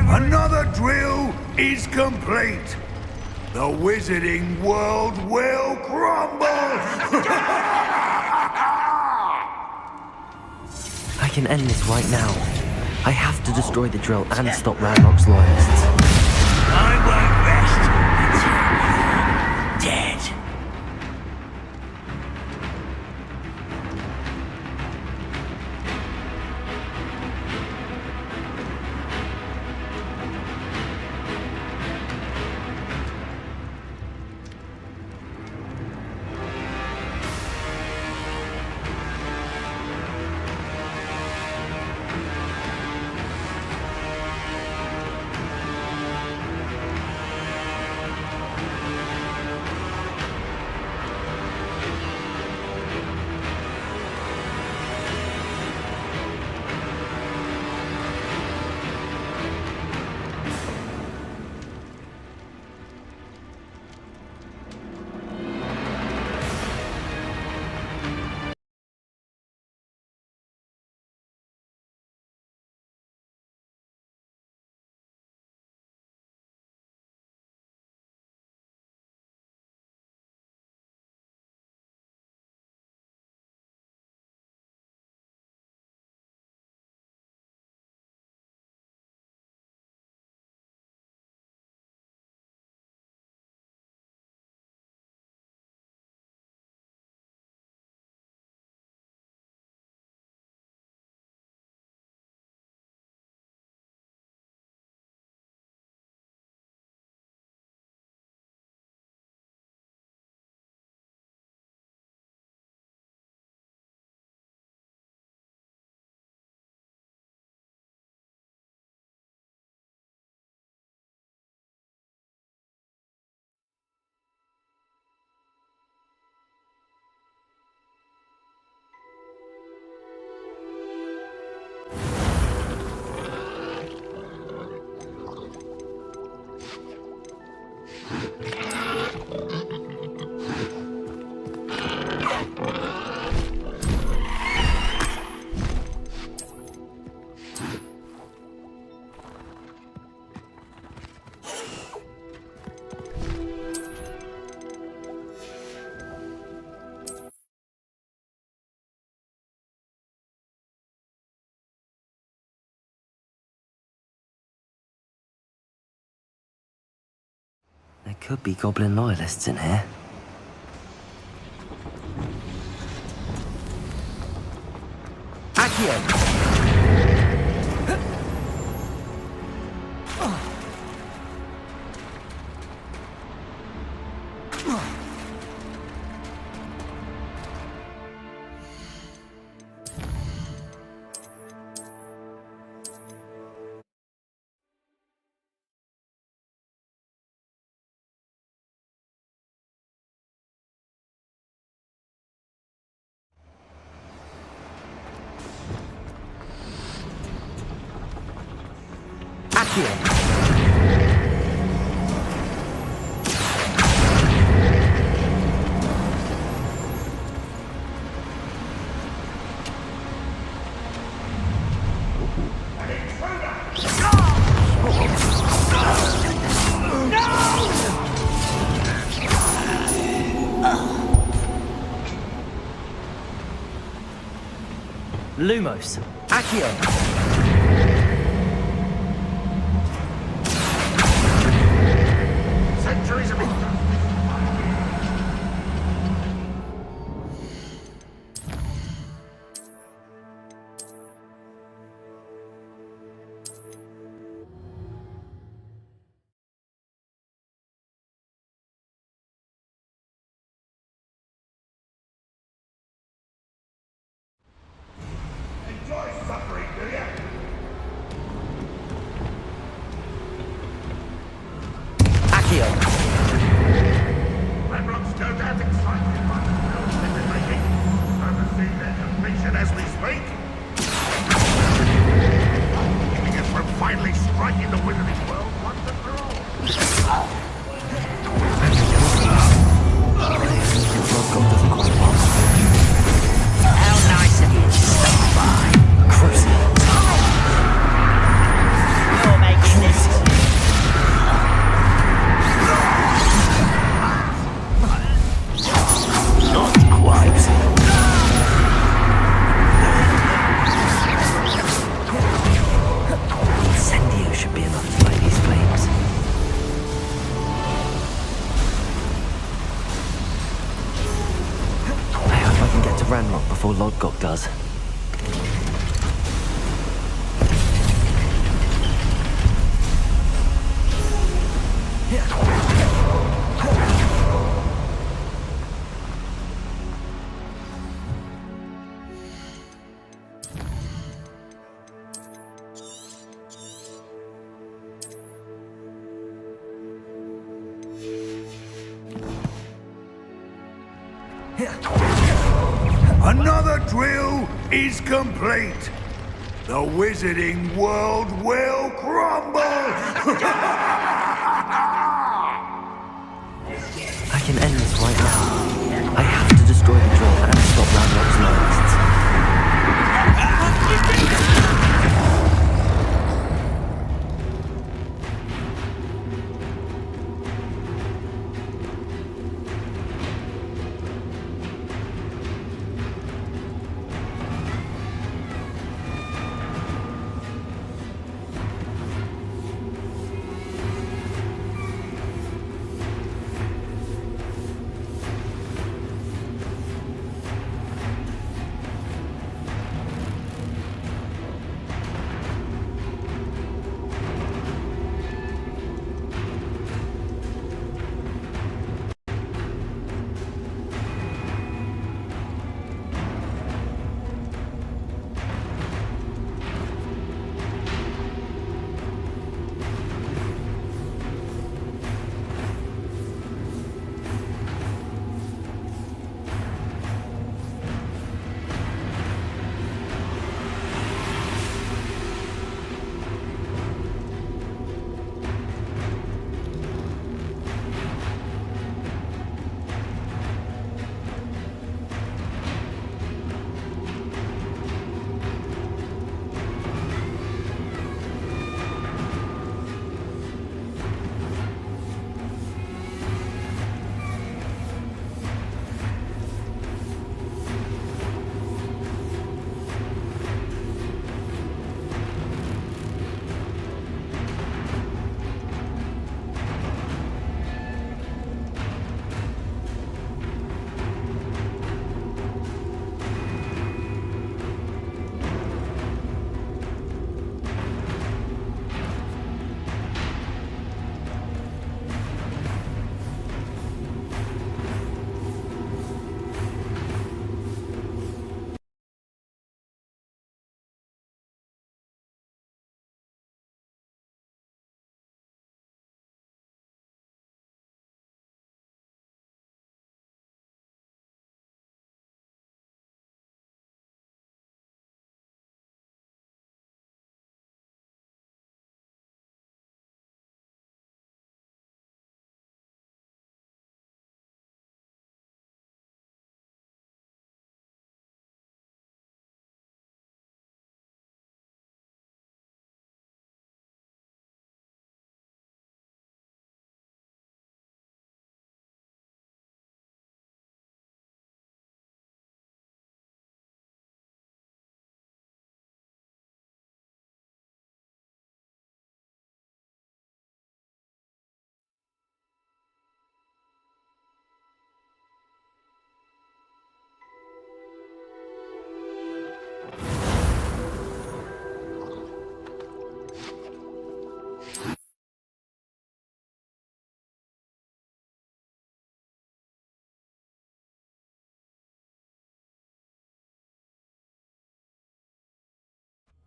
Another drill is complete. The wizarding world will crumble. I can end this right now. I have to destroy the drill and stop Ranrock's loyalists. I won't rest until you're dead. could be goblin loyalists in here. Accio! Lumos, Accio! Centuries of it. Enjoy suffering, do you? Accio! Renrocks no doubt excited by the films they've been making. Overseeing their completion as we speak. Keeping us from finally striking the wizarding world once and for all. How nice of you to stop by. Cruising. You're making this not quite. Incendio should be enough to light these flames. I hope I can get to Ranrock before Lodgok does. Another drill is complete. The wizarding world will crumble. I can end this right now. I have to destroy the drill and stop Ranrock's loyalists.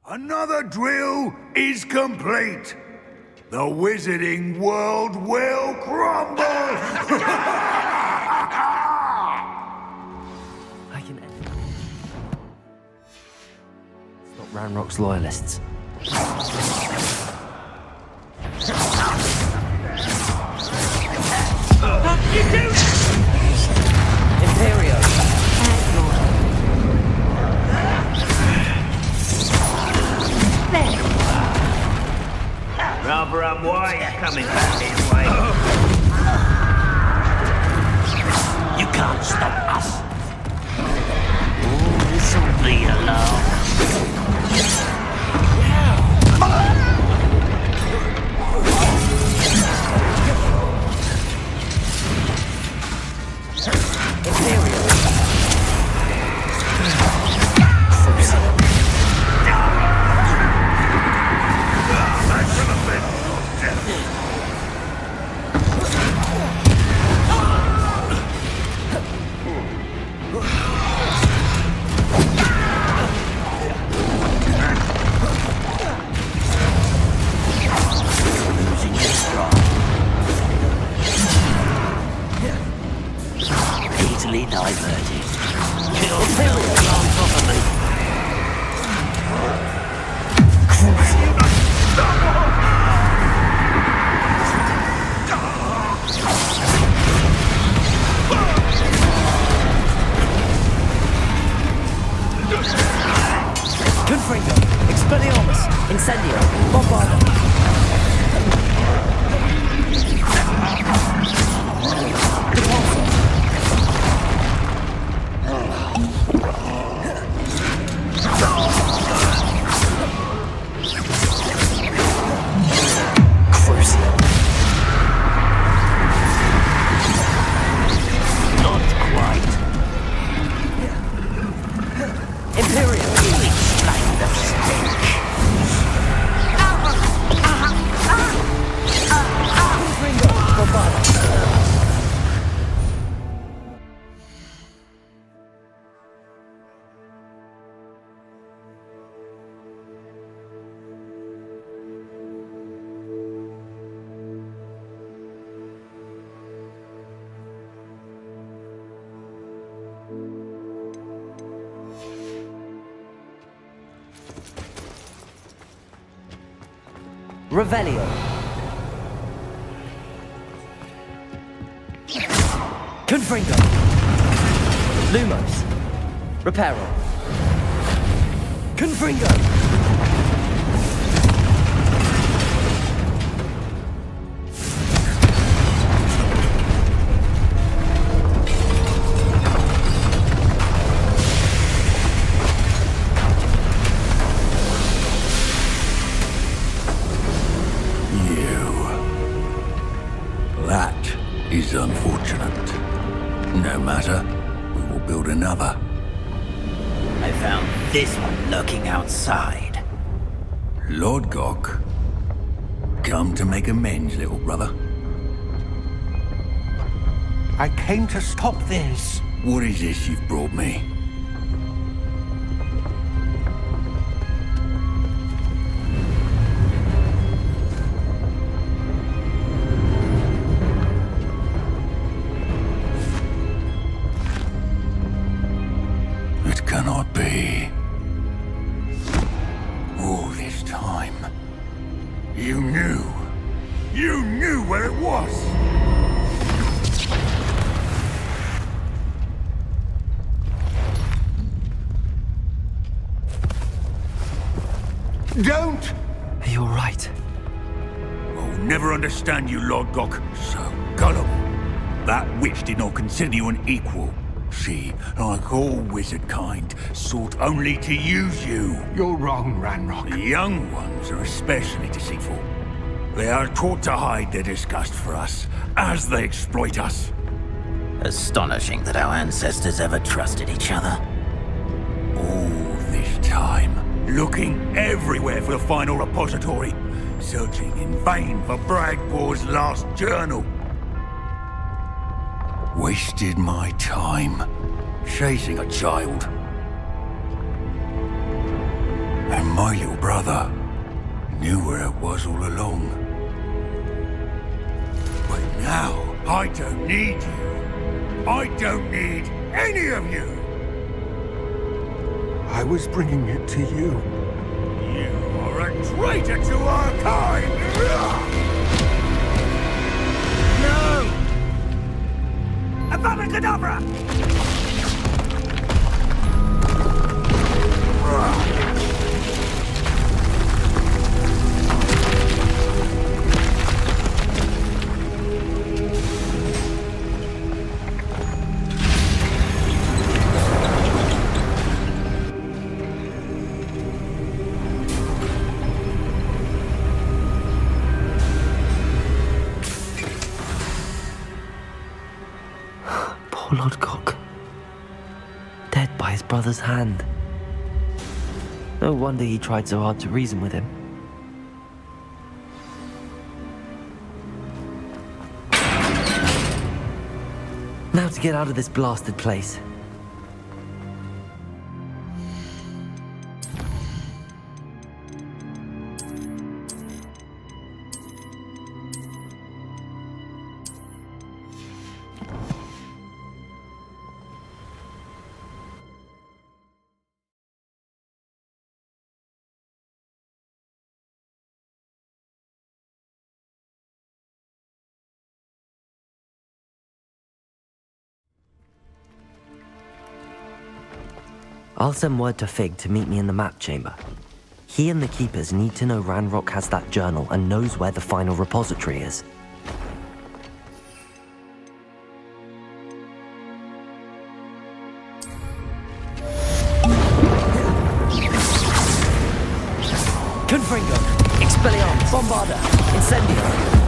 Another drill is complete. The wizarding world will crumble! I can end it. Stop Ranrock's loyalists. Imperio! Rather unwise coming back this way. You can't stop us. Oh, this'll be a laugh. Easily diverted. Kill on top of me. Confringo! Expelliarmus! Incendio! Bombardo! Revelio. Confringo. Lumos. Reparo. Confringo. Is unfortunate. No matter, we will build another. I found this one lurking outside. Lord Gok, come to make amends, little brother. I came to stop this. What is this you've brought me? Cannot be. All this time, you knew where it was. Don't! Are you all right? I'll never understand you, Lord Gok. So gullible. That witch did not consider you an equal. She, like all wizard kind, sought only to use you. You're wrong, Ranrock. The young ones are especially deceitful. They are taught to hide their disgust for us, as they exploit us. Astonishing that our ancestors ever trusted each other. All this time, looking everywhere for the final repository, searching in vain for Bragpor's last journal. Wasted my time chasing a child. And my little brother knew where it was all along. But now, I don't need you. I don't need any of you. I was bringing it to you. You are a traitor to our kind! No! Avada Kedavra! Poor Lodgok. Dead by his brother's hand. No wonder he tried so hard to reason with him. Now to get out of this blasted place. I'll send word to Fig to meet me in the map chamber. He and the Keepers need to know Ranrock has that journal and knows where the final repository is. Confringo! Expelliarmus! Bombarda! Incendio!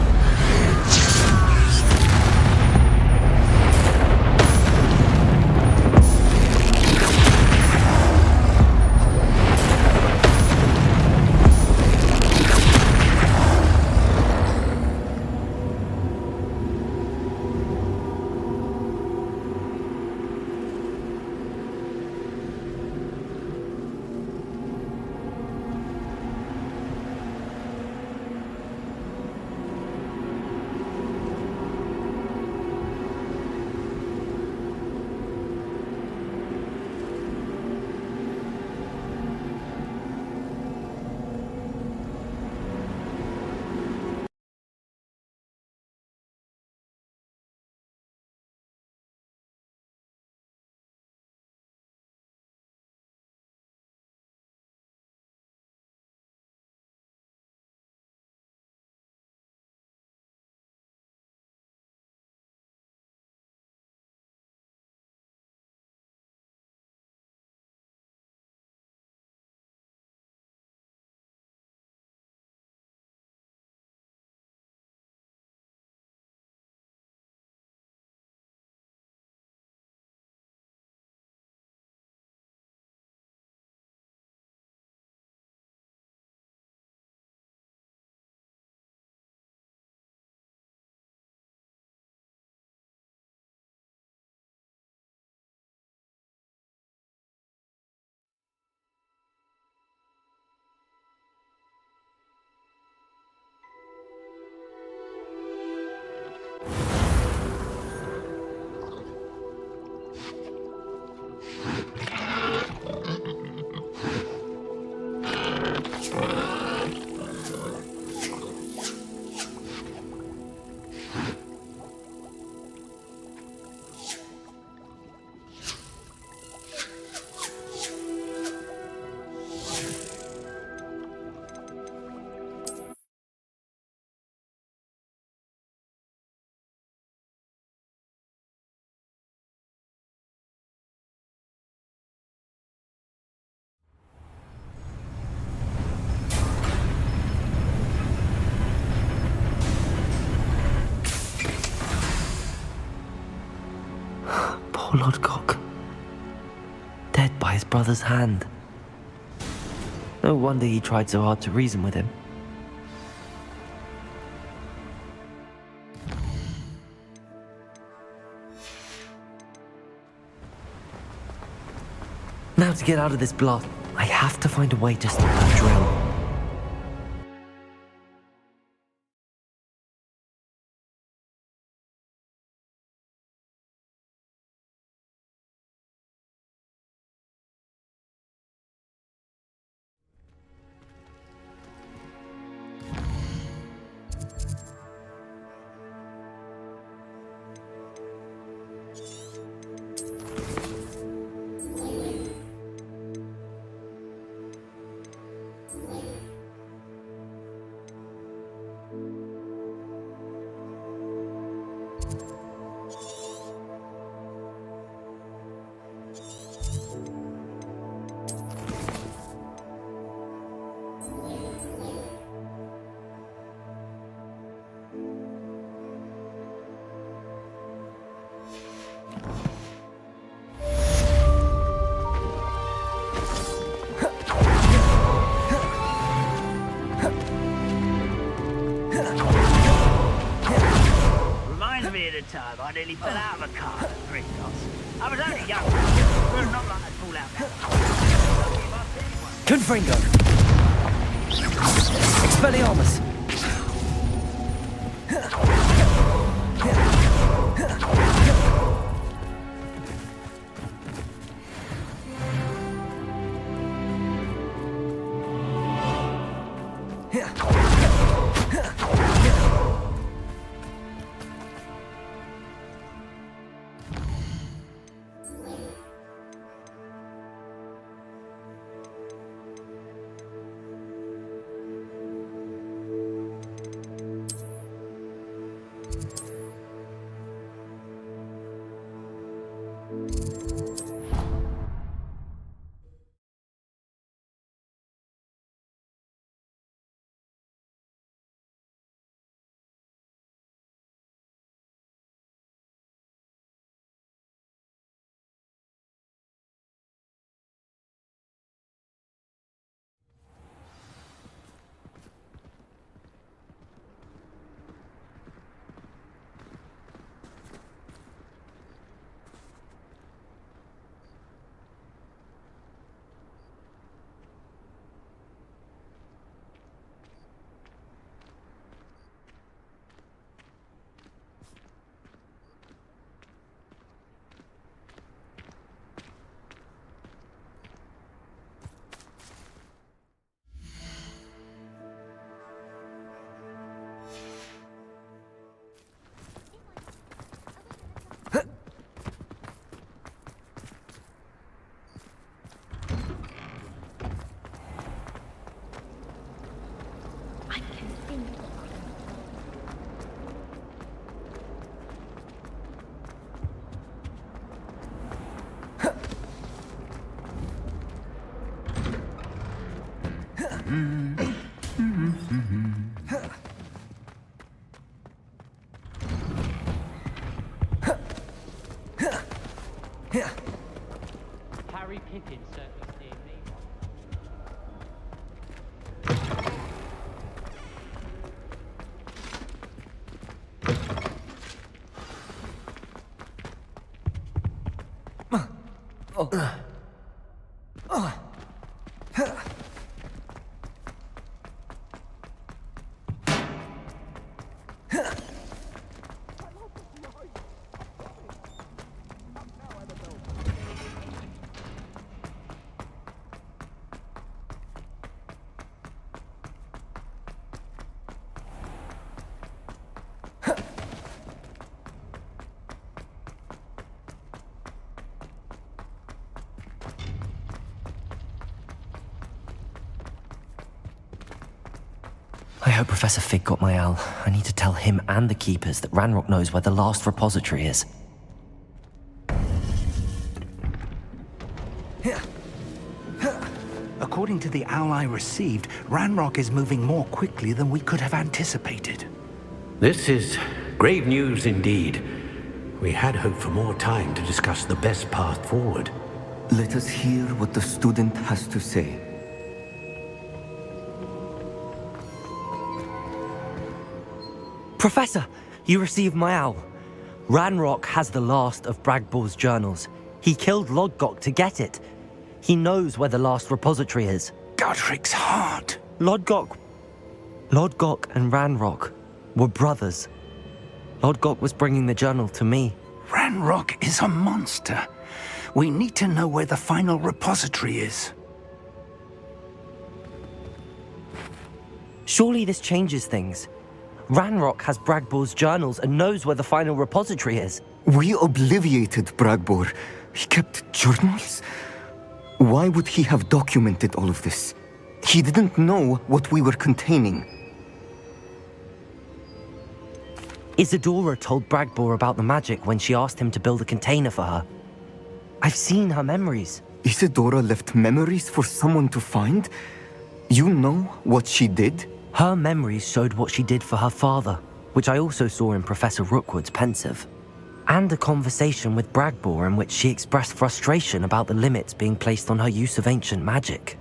Poor Lodgok. Dead by his brother's hand. No wonder he tried so hard to reason with him. Now to get out of this blast, I have to find a way to stop that drill. Time I nearly fell out of a car at Gringotts. I was only young, but not like I'd fall out now. Confringo! Expelliarmus! Harry Pippin certainly steered me. I hope Professor Fig got my owl. I need to tell him and the keepers that Ranrock knows where the last repository is. According to the owl I received, Ranrock is moving more quickly than we could have anticipated. This is grave news indeed. We had hoped for more time to discuss the best path forward. Let us hear what the student has to say. Professor, you received my owl. Ranrock has the last of Bragball's journals. He killed Lodgok to get it. He knows where the last repository is. Godric's heart. Lodgok and Ranrock were brothers. Lodgok was bringing the journal to me. Ranrock is a monster. We need to know where the final repository is. Surely this changes things. Ranrock has Bragbor's journals and knows where the final repository is. We obliviated Bragbor. He kept journals? Why would he have documented all of this? He didn't know what we were containing. Izydora told Bragbor about the magic when she asked him to build a container for her. I've seen her memories. Izydora left memories for someone to find? You know what she did? Her memories showed what she did for her father, which I also saw in Professor Rookwood's pensive. And a conversation with Bragbor in which she expressed frustration about the limits being placed on her use of ancient magic.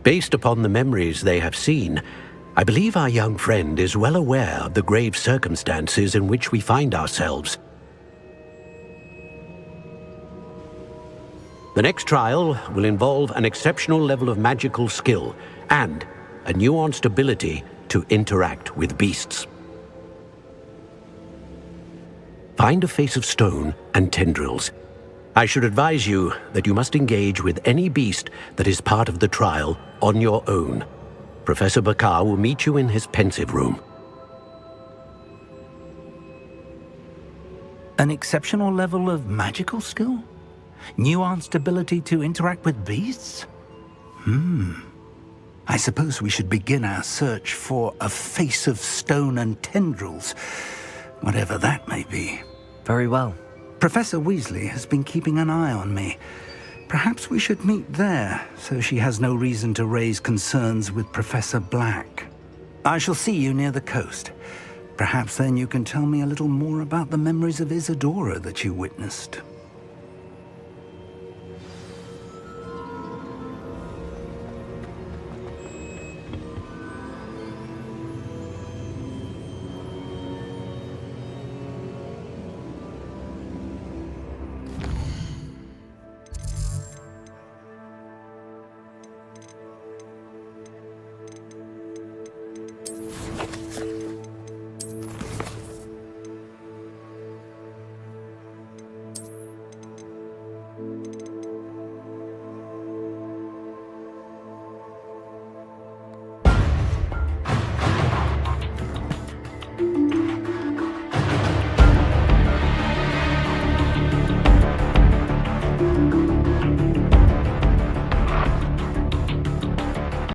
Based upon the memories they have seen, I believe our young friend is well aware of the grave circumstances in which we find ourselves. The next trial will involve an exceptional level of magical skill and a nuanced ability to interact with beasts. Find a face of stone and tendrils. I should advise you that you must engage with any beast that is part of the trial on your own. Professor Bakar will meet you in his pensive room. An exceptional level of magical skill? Nuanced ability to interact with beasts? I suppose we should begin our search for a face of stone and tendrils, whatever that may be. Very well. Professor Weasley has been keeping an eye on me. Perhaps we should meet there, so she has no reason to raise concerns with Professor Black. I shall see you near the coast. Perhaps then you can tell me a little more about the memories of Izydora that you witnessed.